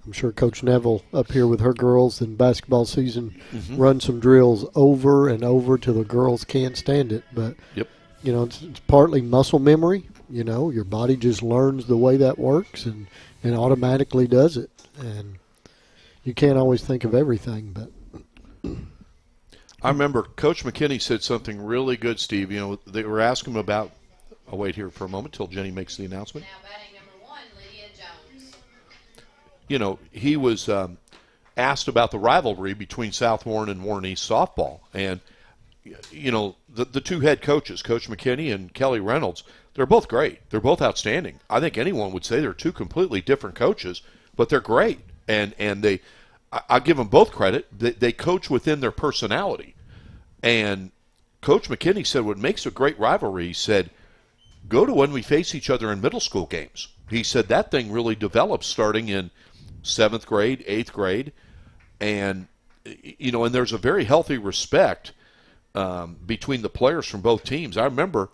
I'm sure Coach Neville up here with her girls in basketball season run some drills over and over till the girls can't stand it. But it's partly muscle memory. Your body just learns the way that works and automatically does it. And you can't always think of everything, but I remember Coach McKinney said something really good, Steve. They were asking him about. I'll wait here for a moment till Jenny makes the announcement. Now batting number 1, Lydia Jones. He was asked about the rivalry between South Warren and Warren East softball, and the two head coaches, Coach McKinney and Kelly Reynolds, they're both great. They're both outstanding. I think anyone would say they're two completely different coaches, but they're great, and I give them both credit. They coach within their personality, and Coach McKinney said what makes a great rivalry, he said, go to when we face each other in middle school games. He said that thing really develops starting in 7th grade, 8th grade, and and there's a very healthy respect between the players from both teams. I remember,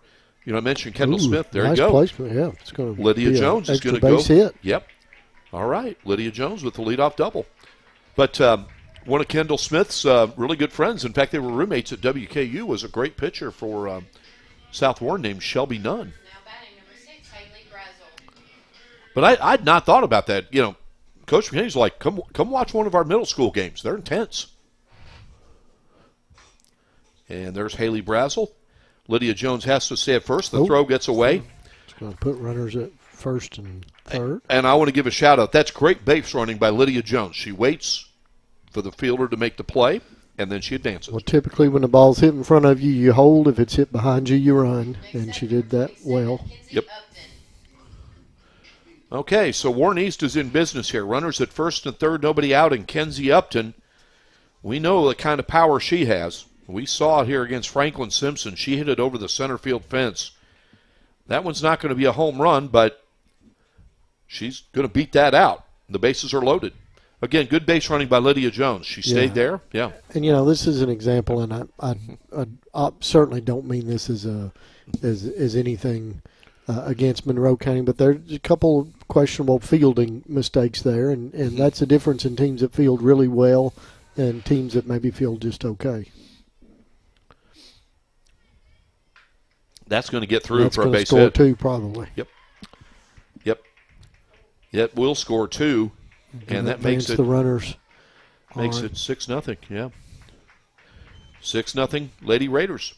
I mentioned Kendall Smith. There nice you go. Placement. Yeah, it's going to Lydia be Jones is going to base go. Hit. Yep. All right, Lydia Jones with the leadoff double. But one of Kendall Smith's really good friends, in fact, they were roommates at WKU, was a great pitcher for South Warren named Shelby Nunn. Now batting number 6, Haley Brazel. But I'd not thought about that. Coach McKinney's like, come watch one of our middle school games. They're intense. And there's Haley Brazel. Lydia Jones has to stay at first. The throw gets away. It's going to put runners at first and third. And I want to give a shout-out. That's great base running by Lydia Jones. She waits for the fielder to make the play, and then she advances. Well, typically when the ball's hit in front of you, you hold. If it's hit behind you, you run. And she did that well. Yep. Okay, so Warren East is in business here. Runners at first and third, nobody out, and Kenzie Upton, we know the kind of power she has. We saw it here against Franklin Simpson. She hit it over the center field fence. That one's not going to be a home run, but she's going to beat that out. The bases are loaded. Again, good base running by Lydia Jones. She stayed there. Yeah. And, this is an example, and I certainly don't mean this as anything against Monroe County, but there's a couple of questionable fielding mistakes there, and that's the difference in teams that field really well and teams that maybe field just okay. That's going to get through for a base score hit. 2 probably. Yep. It will score 2, and that makes it the runners. Makes it 6-0. Yeah. 6-0 Lady Raiders.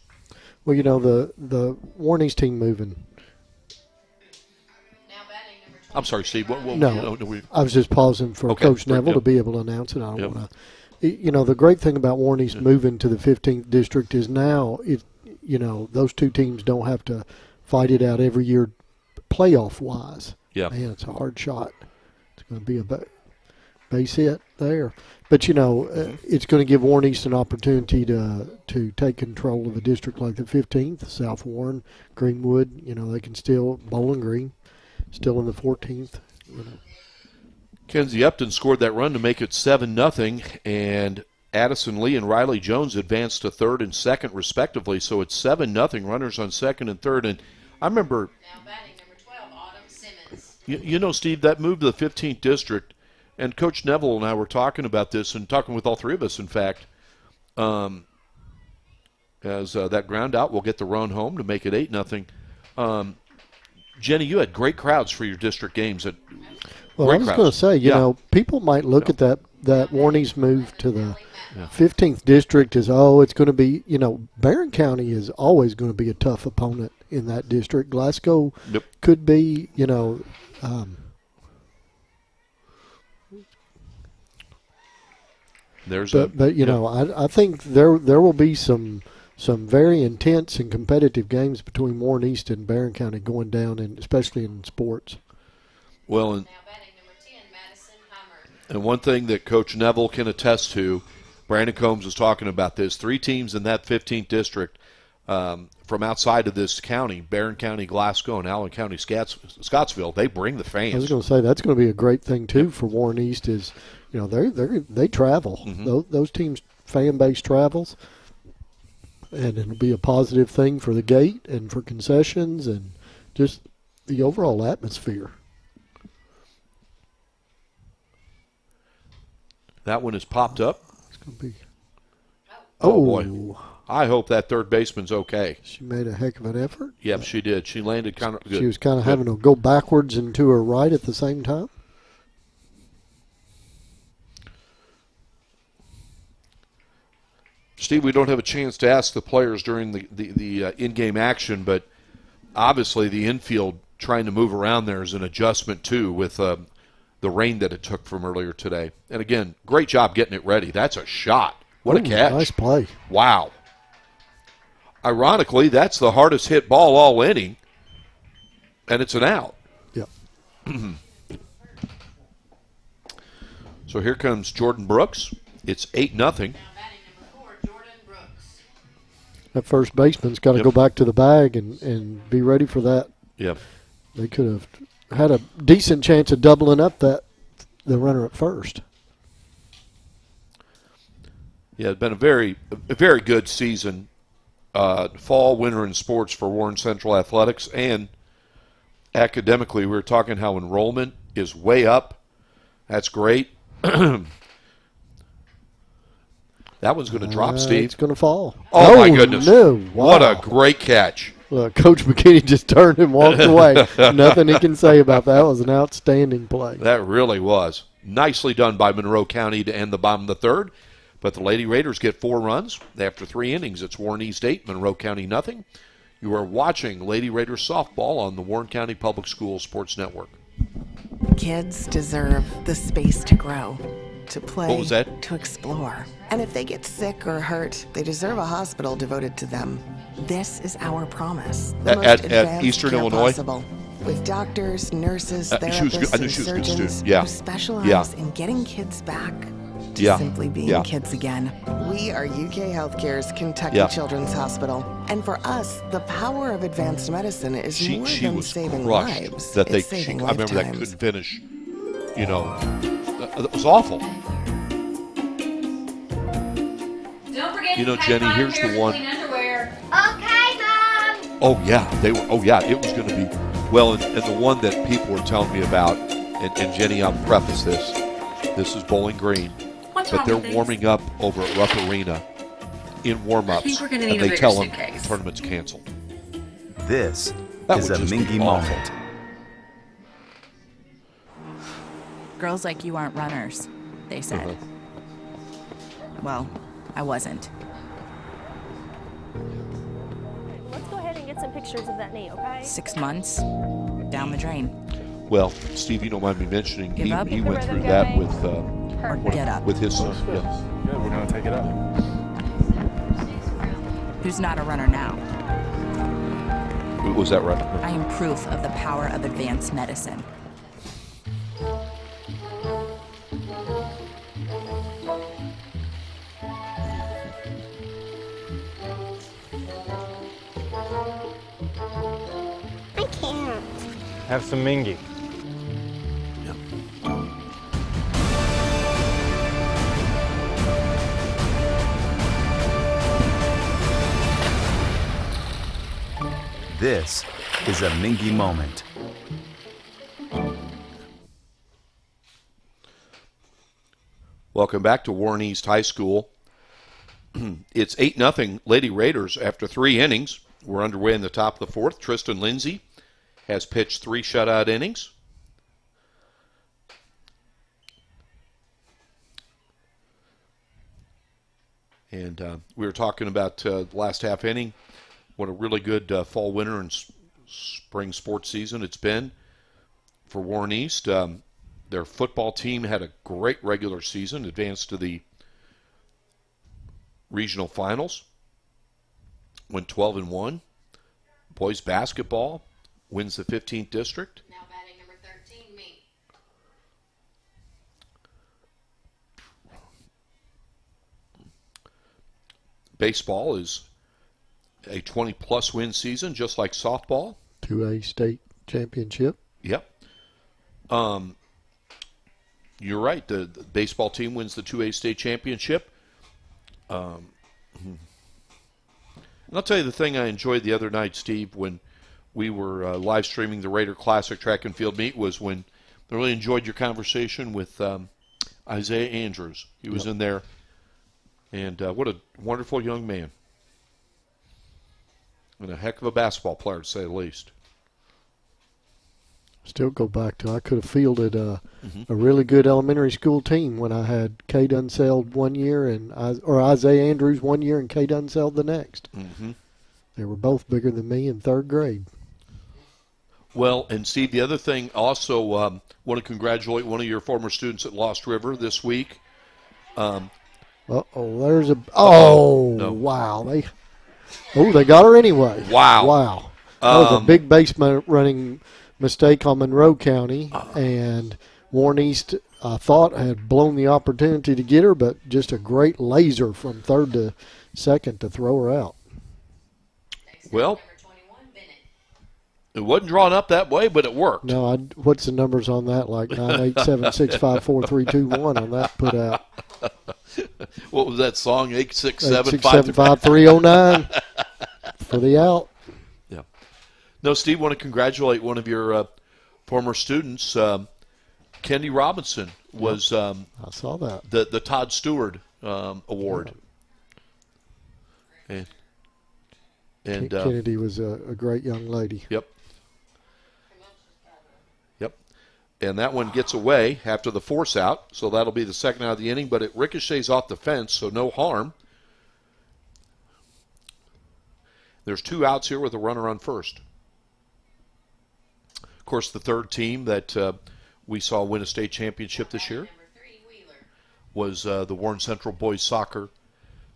Well, the Warren East team moving. I'm sorry, Steve. I was just pausing for Coach Neville to be able to announce it. I don't want to. The great thing about Warren East moving to the 15th district is now those two teams don't have to fight it out every year playoff wise. Yeah. Man, it's a hard shot. It's going to be a base hit there. But, it's going to give Warren East an opportunity to take control of a district like the 15th, South Warren, Greenwood. They can still, Bowling Green, still in the 14th. Kenzie Upton scored that run to make it 7-0, and Addison Lee and Riley Jones advanced to third and second, respectively. So it's 7-0, runners on second and third. And I remember, now batting number 12, Autumn Simmons. Steve, that move to the 15th district, and Coach Neville and I were talking about this and talking with all three of us, in fact, as that ground out will get the run home to make it 8-0. Jenny, you had great crowds for your district games. Well, I was going to say, people might look at that Warren East move to the 15th district as, it's going to be, Barron County is always going to be a tough opponent in that district. Glasgow could be, I think there will be some some very intense and competitive games between Warren East and Barron County going down, and especially in sports. Well, and one thing that Coach Neville can attest to, Brandon Combs was talking about this, 3 teams in that 15th district from outside of this county, Barron County, Glasgow, and Allen County, Scottsville, they bring the fans. I was going to say that's going to be a great thing too for Warren East. Is they travel. Those teams' fan base travels, and it'll be a positive thing for the gate and for concessions and just the overall atmosphere. That one has popped up. It's going to be. Oh boy. I hope that third baseman's okay. She made a heck of an effort. Yep, she did. She landed kind of good. She was kind of having to go backwards and to her right at the same time. Steve, we don't have a chance to ask the players during the in-game action, but obviously the infield trying to move around there is an adjustment too with the rain that it took from earlier today. And again, great job getting it ready. That's a shot. What a catch. Nice play. Wow. Ironically, that's the hardest hit ball all inning, and it's an out. Yep. So here comes Jordan Brooks. It's 8-0. That first baseman's got to go back to the bag and be ready for that. Yep. They could have had a decent chance of doubling up the runner at first. Yeah, it's been a very good season, fall, winter, in sports for Warren Central Athletics. And academically, we were talking how enrollment is way up. That's great. That one's going to drop, Steve. It's going to fall. Oh, my goodness. No. Wow. What a great catch. Coach McKinney just turned and walked away. Nothing he can say about that. It was an outstanding play. That really was. Nicely done by Monroe County to end the bottom of the third. But the Lady Raiders get 4 runs. After 3 innings, it's Warren East 8, Monroe County nothing. You are watching Lady Raiders softball on the Warren County Public Schools Sports Network. Kids deserve the space to grow, to play, What was that? to explore. And if they get sick or hurt, they deserve a hospital devoted to them. This is our promise. The most At advanced Eastern care Illinois? possible. With doctors, nurses, I therapists, knew and she was a good surgeons student. Yeah. who specialize Yeah. in getting kids back to Yeah. simply being Yeah. kids again. We are UK Healthcare's Kentucky Yeah. Children's Hospital. And for us, the power of advanced medicine is She more than was saving crushed lives. that It's saving I remember that lifetimes. couldn't finish. You know, that was awful. Don't forget You know, to pack Jenny, 5 here's the pairs of one- clean underwear. Okay, Mom. Oh yeah, they were. Oh yeah, it was going to be. Well, and the one that people were telling me about, and Jenny, I'll preface this. This is Bowling Green, What's but wrong they're with these? warming up over at Rupp Arena in warm-ups, I think we're gonna and need a they bigger tell them suitcase. tournament's canceled. This That is would a just be Mingy awful. moment. Girls like you aren't runners, they said. Well, I wasn't. Let's go ahead and get some pictures of that knee, okay? 6 months down the drain. Well, Steve, you don't mind me mentioning, Give up? he went through Rhythm that going. with Or get up. with his son. Yeah. Good, we're going to take it up. Who's not a runner now? Was that right? I am proof of the power of advanced medicine. I can't. Have some Mingy. This is a Mingy moment. Welcome back to Warren East High School. It's 8-0 Lady Raiders after 3 innings. We're underway in the top of the 4th. Tristan Lindsay has pitched 3 shutout innings. And we were talking about the last half inning. What a really good fall, winter, and spring sports season it's been for Warren East. Their football team had a great regular season, advanced to the regional finals. went 12-1. Boys basketball wins the 15th district. Now batting number 13, me. Baseball is a 20-plus win season, just like softball. 2A state championship. Yep. You're right. The baseball team wins the 2A state championship. And I'll tell you the thing I enjoyed the other night, Steve, when we were live streaming the Raider Classic track and field meet, was when I really enjoyed your conversation with Isaiah Andrews. He was in there, and what a wonderful young man. And a heck of a basketball player, to say the least. Still go back to I could have fielded a really good elementary school team when I had Kay Dunseld one year or Isaiah Andrews one year and Kay Dunseld the next. Mm-hmm. They were both bigger than me in third grade. Well, and Steve, the other thing also, want to congratulate one of your former students at Lost River this week. There's a no. Wow. They got her anyway. Wow. That was a big basement running mistake on Monroe County, and Warren East, I thought, had blown the opportunity to get her, but just a great laser from third to second to throw her out. Well, it wasn't drawn up that way, but it worked. No, what's the numbers on that? Like 987654321 on that put out. What was that song? 8675309 for the out. Yeah. No, Steve, want to congratulate one of your former students. Kendi Robinson was I saw that. the Todd Stewart Award. And Kennedy was a great young lady. Yep. And that one gets away after the force out, so that'll be the second out of the inning, but it ricochets off the fence, so no harm. There's 2 outs here with a runner on first. Of course, the third team that we saw win a state championship this year was the Warren Central Boys Soccer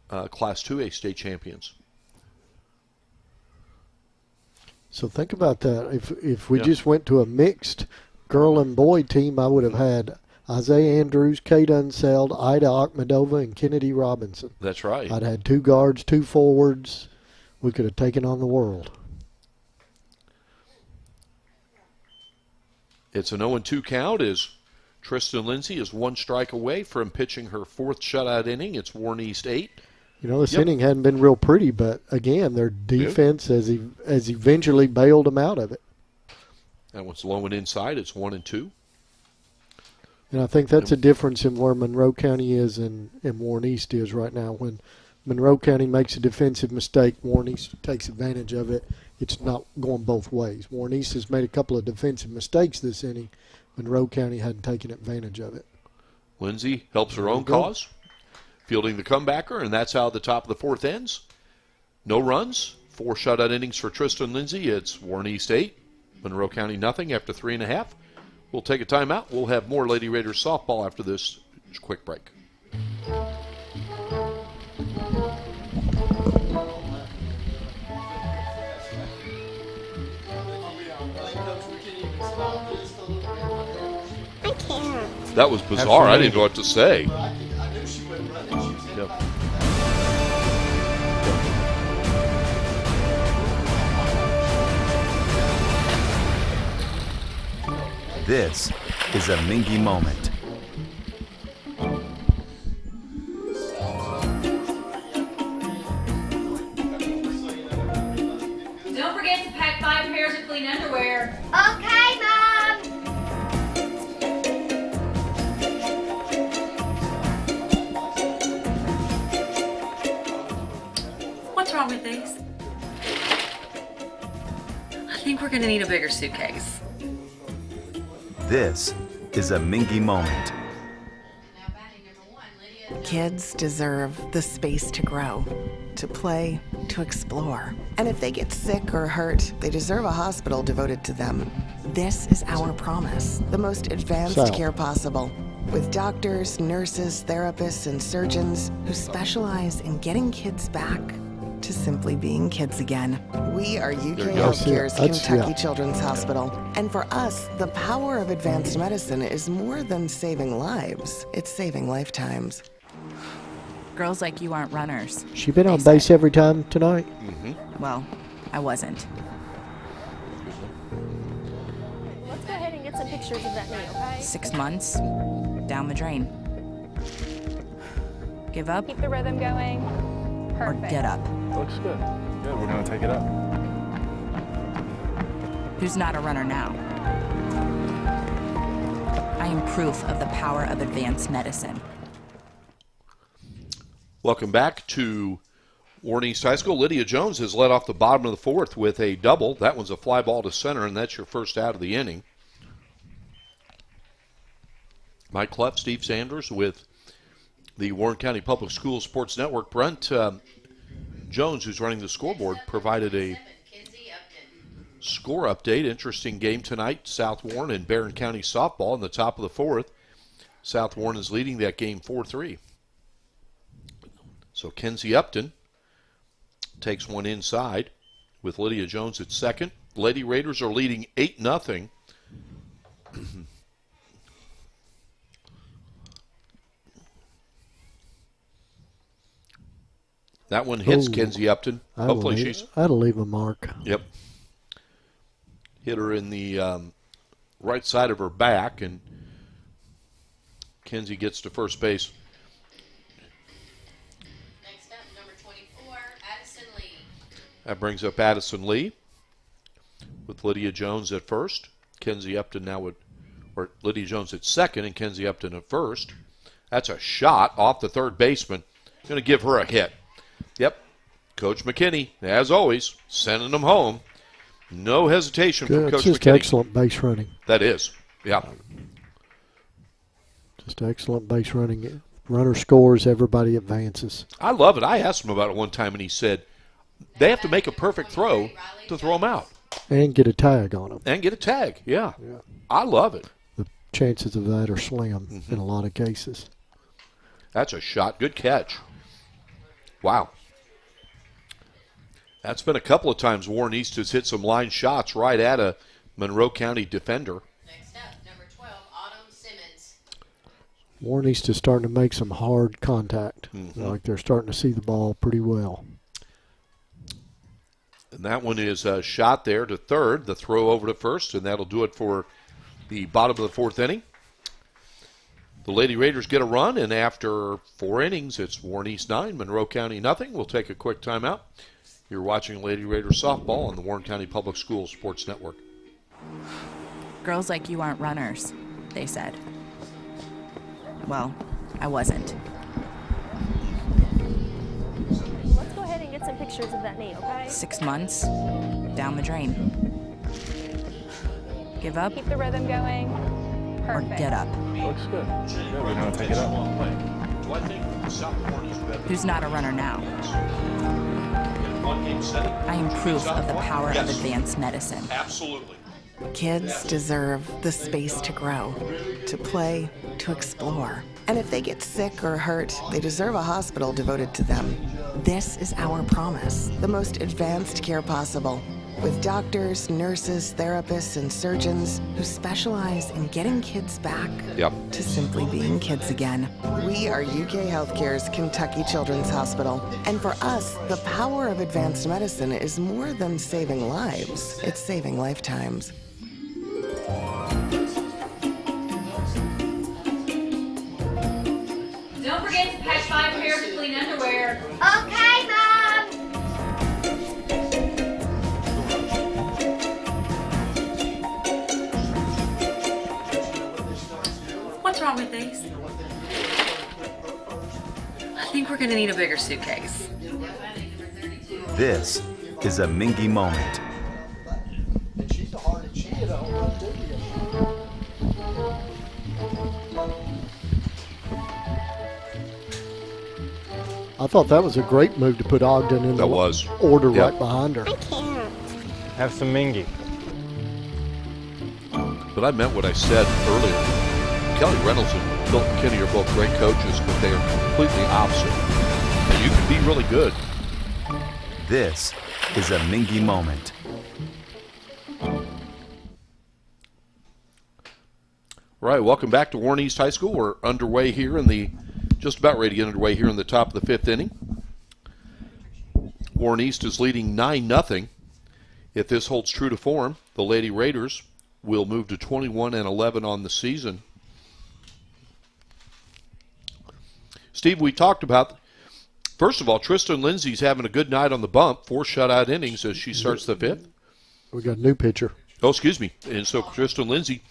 Class 2A state champions. So think about that. If we just went to a mixed girl and boy team, I would have had Isaiah Andrews, Kay Dunseld, Ida Akhmedova, and Kennedy Robinson. That's right. I'd had 2 guards, 2 forwards. We could have taken on the world. It's an 0-2 count as Tristan Lindsay is 1 strike away from pitching her 4th shutout inning. It's Warren East 8. You know, this inning hadn't been real pretty, but again, their defense has eventually bailed them out of it. That one's low and inside. It's 1-2. And I think that's a difference in where Monroe County is and Warren East is right now. When Monroe County makes a defensive mistake, Warren East takes advantage of it. It's not going both ways. Warren East has made a couple of defensive mistakes this inning. Monroe County hadn't taken advantage of it. Lindsay helps her own cause, fielding the comebacker, and that's how the top of the 4th ends. No runs, 4 shutout innings for Tristan Lindsay. It's Warren East 8. Monroe County nothing after 3.5. We'll take a timeout. We'll have more Lady Raiders softball after this quick break. I can't. That was bizarre. I didn't know what to say. I knew she wouldn't run it. Yep. This is a Mingy moment. Don't forget to pack 5 pairs of clean underwear. Okay, Mom. What's wrong with these? I think we're gonna need a bigger suitcase. This is a Mingy moment. Kids deserve the space to grow, to play, to explore. And if they get sick or hurt, they deserve a hospital devoted to them. This is our promise, the most advanced care possible, with doctors, nurses, therapists, and surgeons who specialize in getting kids back to simply being kids again. We are UK There you go. Healthcare's That's- Kentucky yeah. Children's Hospital. And for us, the power of advanced medicine is more than saving lives. It's saving lifetimes. Girls like you aren't runners. She been on they base said. every time tonight? Well, I wasn't. Let's go ahead and get some pictures of that knee, okay? 6 months, down the drain. Give up Keep the rhythm going. or Perfect. get up. Looks good. Good, we're gonna take it up. Who's not a runner now? I am proof of the power of advanced medicine. Welcome back to Warren East High School. Lydia Jones has led off the bottom of the fourth with a double. That one's a fly ball to center, and that's your first out of the inning. Mike Clef, Steve Sanders with the Warren County Public Schools Sports Network. Brent Jones, who's running the scoreboard, provided a score update. Interesting game tonight. South Warren and Barron County softball in the top of the fourth. South Warren is leading that game 4-3. So Kenzie Upton takes one inside with Lydia Jones at second. Lady Raiders are leading 8-0. That one hits Ooh. Kenzie Upton. Hopefully she's... That'll leave a mark. Yep. Hit her in the right side of her back, and Kenzie gets to first base. Next up, number 24, Addison Lee. That brings up Addison Lee with Lydia Jones at first. Kenzie Upton now would, or Lydia Jones at second and Kenzie Upton at first. That's a shot off the third baseman. Going to give her a hit. Yep. Coach McKinney, as always, sending them home. No hesitation from Good. Coach Just McKinney. excellent base running. That is. Yeah. Just excellent base running. Runner scores, everybody advances. I love it. I asked him about it one time, and he said they have to make a perfect throw to throw them out. And get a tag on them. And get a tag. Yeah. I love it. The chances of that are slim in a lot of cases. That's a shot. Good catch. Wow. That's been a couple of times Warren East has hit some line shots right at a Monroe County defender. Next up, number 12, Autumn Simmons. Warren East is starting to make some hard contact. Like they're starting to see the ball pretty well. And that one is a shot there to third, the throw over to first, and that'll do it for the bottom of the fourth inning. The Lady Raiders get a run, and after 4 innings, it's Warren East 9, Monroe County nothing. We'll take a quick timeout. You're watching Lady Raiders softball on the Warren County Public Schools Sports Network. Girls like you aren't runners, they said. Well, I wasn't. Let's go ahead and get some pictures of that knee, okay? 6 months, down the drain. Give up Keep the rhythm going. or Perfect. get up. Looks good. Good, we're gonna take it up. Who's not a runner now? I am proof of the power of advanced medicine. Absolutely. Kids deserve the space to grow, to play, to explore. And if they get sick or hurt, they deserve a hospital devoted to them. This is our promise, the most advanced care possible, with doctors, nurses, therapists, and surgeons who specialize in getting kids back to simply being kids again. We are UK Healthcare's Kentucky Children's Hospital. And for us, the power of advanced medicine is more than saving lives. It's saving lifetimes. Don't forget to pack 5 pairs of clean underwear. Okay, Mom. What's wrong with these? I think we're gonna need a bigger suitcase. This is a Mingy moment. And she's a hard, she hit a home run too. I thought that was a great move to put Ogden in That was. order Yeah. right behind her. Have some Mingy. But I meant what I said earlier. Kelly Reynolds and Philip McKinney are both great coaches, but they are completely opposite. And you can be really good This is a Mingy moment. Right, welcome back to Warren East High School. We're underway here just about ready to get underway here in the top of the fifth inning. Warren East is leading 9-0. If this holds true to form, the Lady Raiders will move to 21-11 on the season. Steve, we talked about, first of all, Tristan Lindsay's having a good night on the bump, 4 shutout innings as she starts the fifth. We got a new pitcher. Oh, excuse me. And so Tristan Lindsay,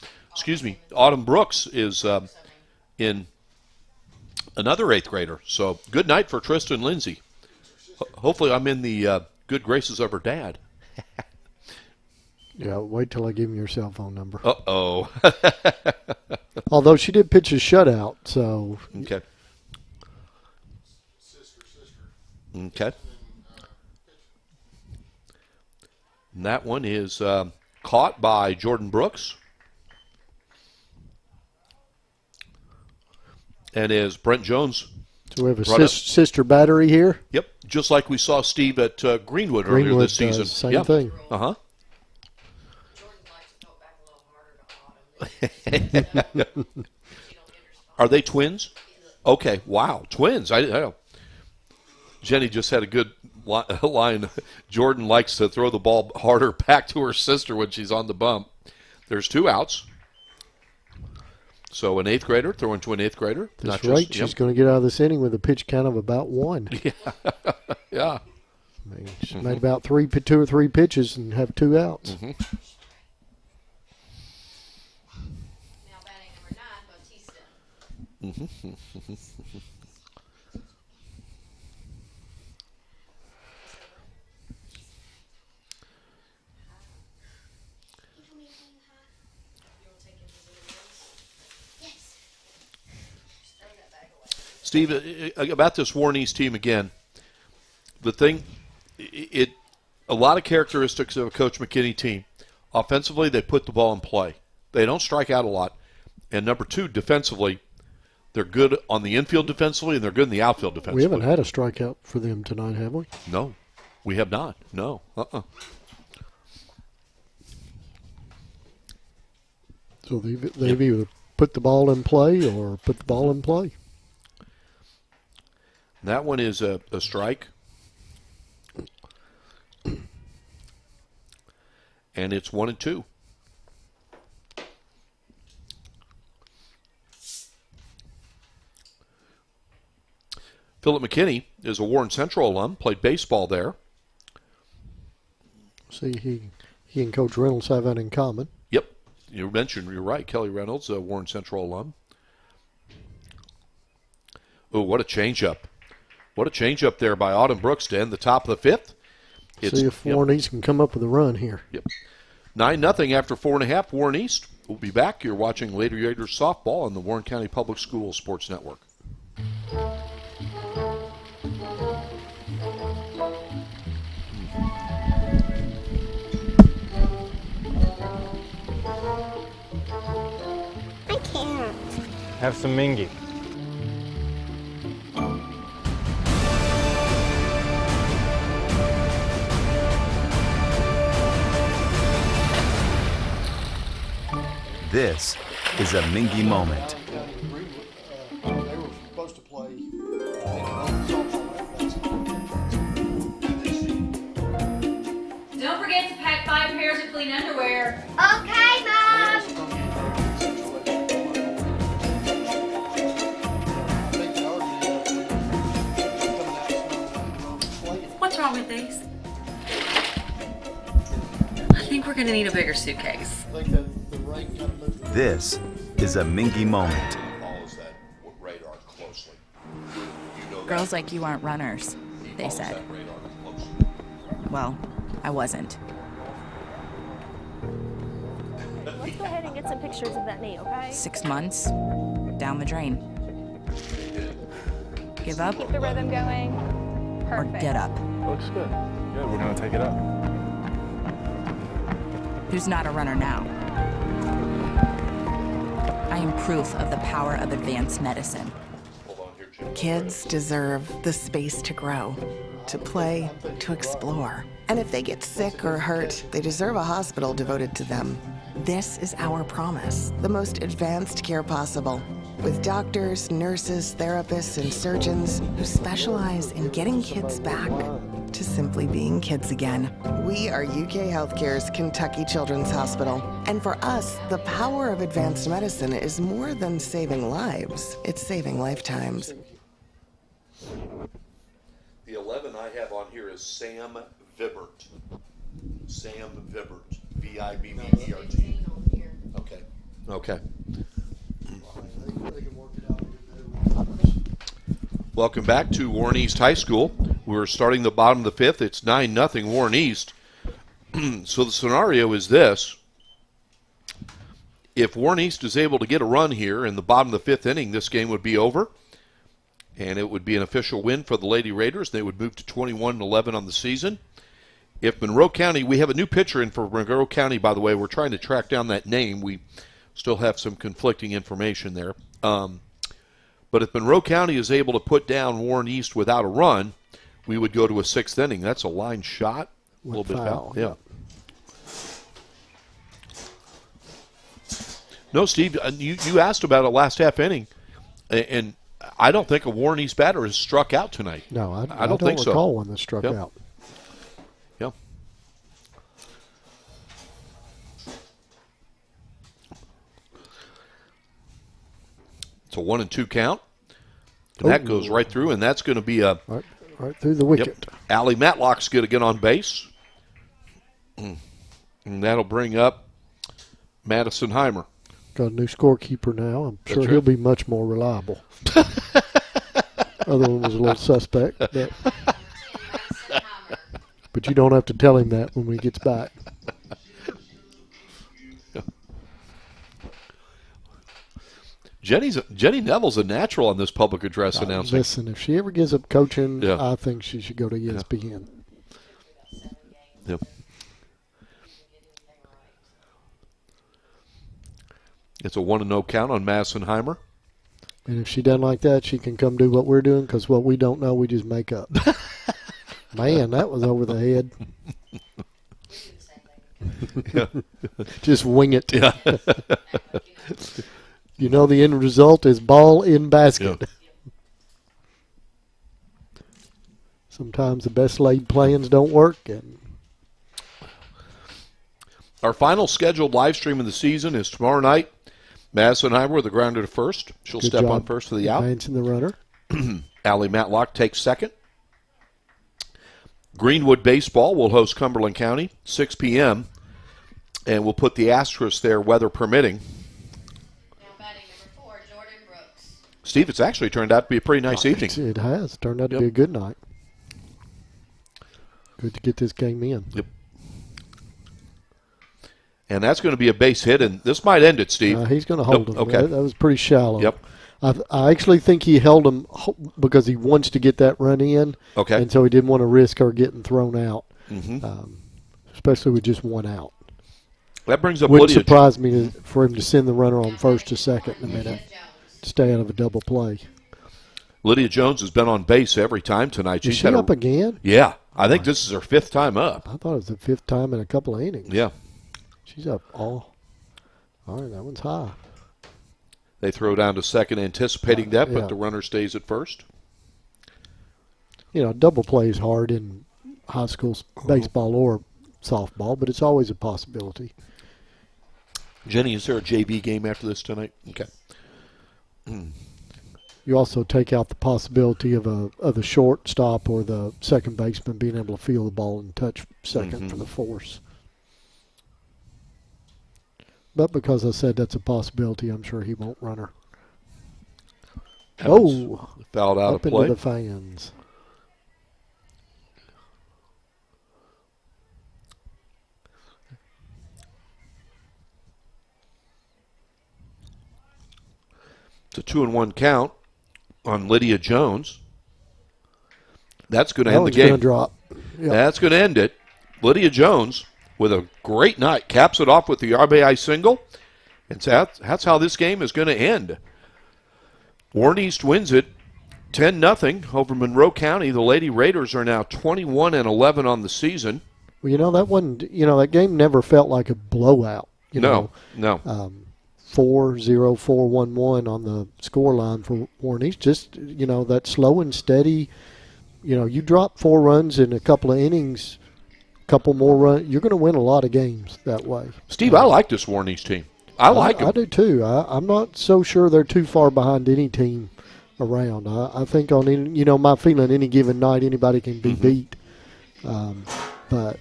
Autumn Brooks is in another 8th grader. So good night for Tristan Lindsay. Hopefully I'm in the good graces of her dad. Yeah, wait till I give him your cell phone number. Uh-oh. Although she did pitch a shutout, so. Okay. Okay. And that one is caught by Jordan Brooks. And as Brent Jones. So we have a sister battery here? Yep, just like we saw Steve at Greenwood earlier this season. Same thing. Uh-huh. Are they twins? Okay, wow, twins. I know. Jenny just had a good line. Jordan likes to throw the ball harder back to her sister when she's on the bump. There's 2 outs. So an 8th grader throwing to an 8th grader. That's right. She's going to get out of this inning with a pitch count of about 1. Yeah. Yeah. I mean, she made about 2 or 3 pitches and have 2 outs. Mm-hmm. Now batting number 9, Bautista. Mm-hmm. Steve, about this Warren East team again, the thing, a lot of characteristics of a Coach McKinney team. Offensively, they put the ball in play. They don't strike out a lot. And number 2, defensively, they're good on the infield defensively, and they're good in the outfield defensively. We haven't had a strikeout for them tonight, have we? No, we have not. No. So they've either put the ball in play or put the ball in play. That one is a strike. And it's 1-2. Philip McKinney is a Warren Central alum, played baseball there. See, he and Coach Reynolds have that in common. Yep. You mentioned, you're right, Kelly Reynolds, a Warren Central alum. Oh, what a changeup. What a changeup there by Autumn Brooks to end the top of the 5th. See if Warren East can come up with a run here. Yep. 9-0 after 4.5, Warren East. We'll be back. You're watching Lady Raiders softball on the Warren County Public Schools Sports Network. I can't. Have some Mingy. This is a Mingy moment. They were supposed to play. Don't forget to pack 5 pairs of clean underwear. Okay, Mom. What's wrong with these? I think we're gonna need a bigger suitcase. This is a Mingy moment. Girls like you aren't runners, they said. Well, I wasn't. Let's go ahead and get some pictures of that knee, okay? 6 months, down the drain. Give up Keep the rhythm going. or Perfect. get up. Looks good. Good, we're gonna take it up. Who's not a runner now? I am proof of the power of advanced medicine. Kids deserve the space to grow, to play, to explore. And if they get sick or hurt, they deserve a hospital devoted to them. This is our promise, the most advanced care possible, with doctors, nurses, therapists, and surgeons who specialize in getting kids back to simply being kids again. We are UK Healthcare's Kentucky Children's Hospital. And for us, the power of advanced medicine is more than saving lives, it's saving lifetimes. The 11 I have on here is Sam Vibbert. Sam Vibbert. V-I-B-B-E-R-T. Okay. Okay. Welcome back to Warren East High School. We're starting the bottom of the fifth. It's 9-0 Warren East. So the scenario is this. If Warren East is able to get a run here in the bottom of the fifth inning, this game would be over. And it would be an official win for the Lady Raiders. They would move to 21-11 on the season. If Monroe County, we have a new pitcher in for Monroe County, by the way. We're trying to track down that name. We still have some conflicting information there. But if Monroe County is able to put down Warren East without a run, we would go to a sixth inning. That's a line shot. A little bit foul. Yeah. No, Steve, you asked about a last half inning, and I don't think a Warren East batter has struck out tonight. No, I don't think so. recall one that struck out. Yeah. It's a 1-2 count. And that goes right through, and that's going to be a right through the wicket. Yep. Allie Matlock's going to get on base. And that'll bring up Madison Heimer. Got a new scorekeeper now. I'm sure right. he'll be much more reliable. Other one was a little suspect. But you don't have to tell him that when he gets back. Jenny Neville's a natural on this public address announcing. Listen, if she ever gives up coaching, I think she should go to ESPN. Yep. It's a 1-0 count on Madison Heimer. And if she doesn't like that, she can come do what we're doing, because what we don't know, we just make up. Man, that was over the head. Just wing it. Yeah. You know the end result is ball in basket. Yeah. Sometimes the best laid plans don't work. And our final scheduled live stream of the season is tomorrow night. Madison Heimer with the grounder to first. She'll Good step job on first for the out. advancing the runner. Allie Matlock takes second. Greenwood Baseball will host Cumberland County, 6 p.m. And we'll put the Astros there, weather permitting. Steve, it's actually turned out to be a pretty nice evening. It has. Turned out to be a good night. Good to get this game in. Yep. And that's going to be a base hit, and this might end it, Steve. He's going to hold him. Okay. That was pretty shallow. Yep. I actually think he held him because he wants to get that run in. Okay. And so he didn't want to risk her getting thrown out, mm-hmm. Especially with just one out. That brings up Wouldn't Lydia. surprise me for him to send the runner on first to second in a minute to stay out of a double play. Lydia Jones has been on base every time tonight. Is she up again? Yeah. I think this is her fifth time up. I thought it was the fifth time in a couple of innings. Yeah. She's up all right, that one's high. They throw down to second anticipating that, but the runner stays at first. You know, double play is hard in high school baseball or softball, but it's always a possibility. Jenny, is there a JV game after this tonight? Okay. You also take out the possibility of the shortstop or the second baseman being able to feel the ball and touch second for the force. But because I said that's a possibility, I'm sure he won't run her. Fouled out up of play. Into the fans. It's a 2-1 count on Lydia Jones. That's going to end the game. That's going to drop. Yep. That's going to end it. Lydia Jones with a great night caps it off with the RBI single. And that's how this game is going to end. Warren East wins it 10-0 over Monroe County. The Lady Raiders are now 21-11 on the season. Well, that wasn't, that game never felt like a blowout. No. 4-0, 4-1-1 on the score line for Warren East. Just, that slow and steady. You drop 4 runs in a couple of innings, couple more runs, you're going to win a lot of games that way. Steve, I like this Warren East team. I like them. I do too. I'm not so sure they're too far behind any team around. I think on any, my feeling any given night anybody can be beat. But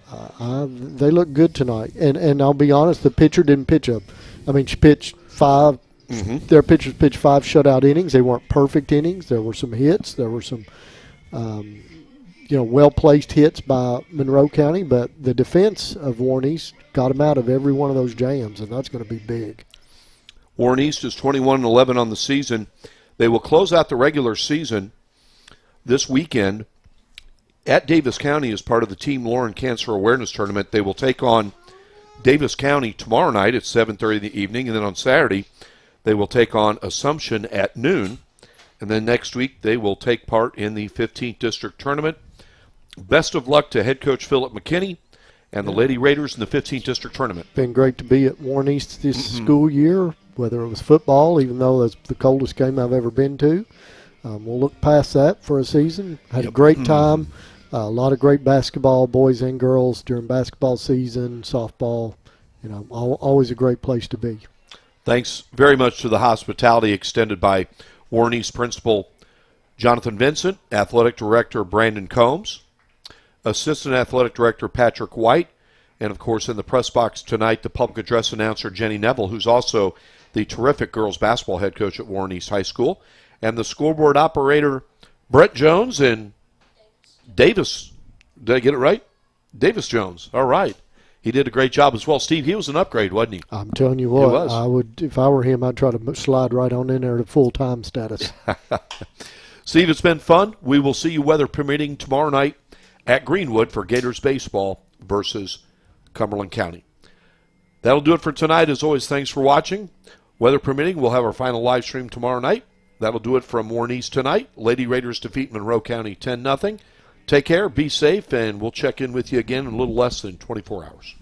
they look good tonight. And I'll be honest, the pitcher didn't pitch up. I mean, she pitched 5. Their pitchers pitched 5 shutout innings. They weren't perfect innings. There were some hits. There were some, well-placed hits by Monroe County. But the defense of Warren East got them out of every one of those jams, and that's going to be big. Warren East is 21-11 on the season. They will close out the regular season this weekend at Davis County as part of the Team Lauren Cancer Awareness Tournament. They will take on Davis County tomorrow night at 7:30 in the evening, and then on Saturday they will take on Assumption at noon. And then next week they will take part in the 15th District Tournament. Best of luck to head coach Philip McKinney and the Lady Raiders in the 15th District Tournament. Been great to be at Warren East this school year, whether it was football, even though that's the coldest game I've ever been to. We'll look past that for a season. Had a great time. A lot of great basketball, boys and girls, during basketball season, softball. Always a great place to be. Thanks very much to the hospitality extended by Warren East Principal Jonathan Vincent, Athletic Director Brandon Combs, Assistant Athletic Director Patrick White, and, of course, in the press box tonight, the public address announcer Jenny Neville, who's also the terrific girls basketball head coach at Warren East High School, and the scoreboard operator Brett Jones and Davis. Did I get it right? Davis Jones. All right. He did a great job as well. Steve, he was an upgrade, wasn't he? I'm telling you what, I would, if I were him, I'd try to slide right on in there to full-time status. Steve, it's been fun. We will see you, weather permitting, tomorrow night at Greenwood for Gators baseball versus Cumberland County. That'll do it for tonight. As always, thanks for watching. Weather permitting, we'll have our final live stream tomorrow night. That'll do it from Warren East tonight. Lady Raiders defeat Monroe County 10-0. Take care, be safe, and we'll check in with you again in a little less than 24 hours.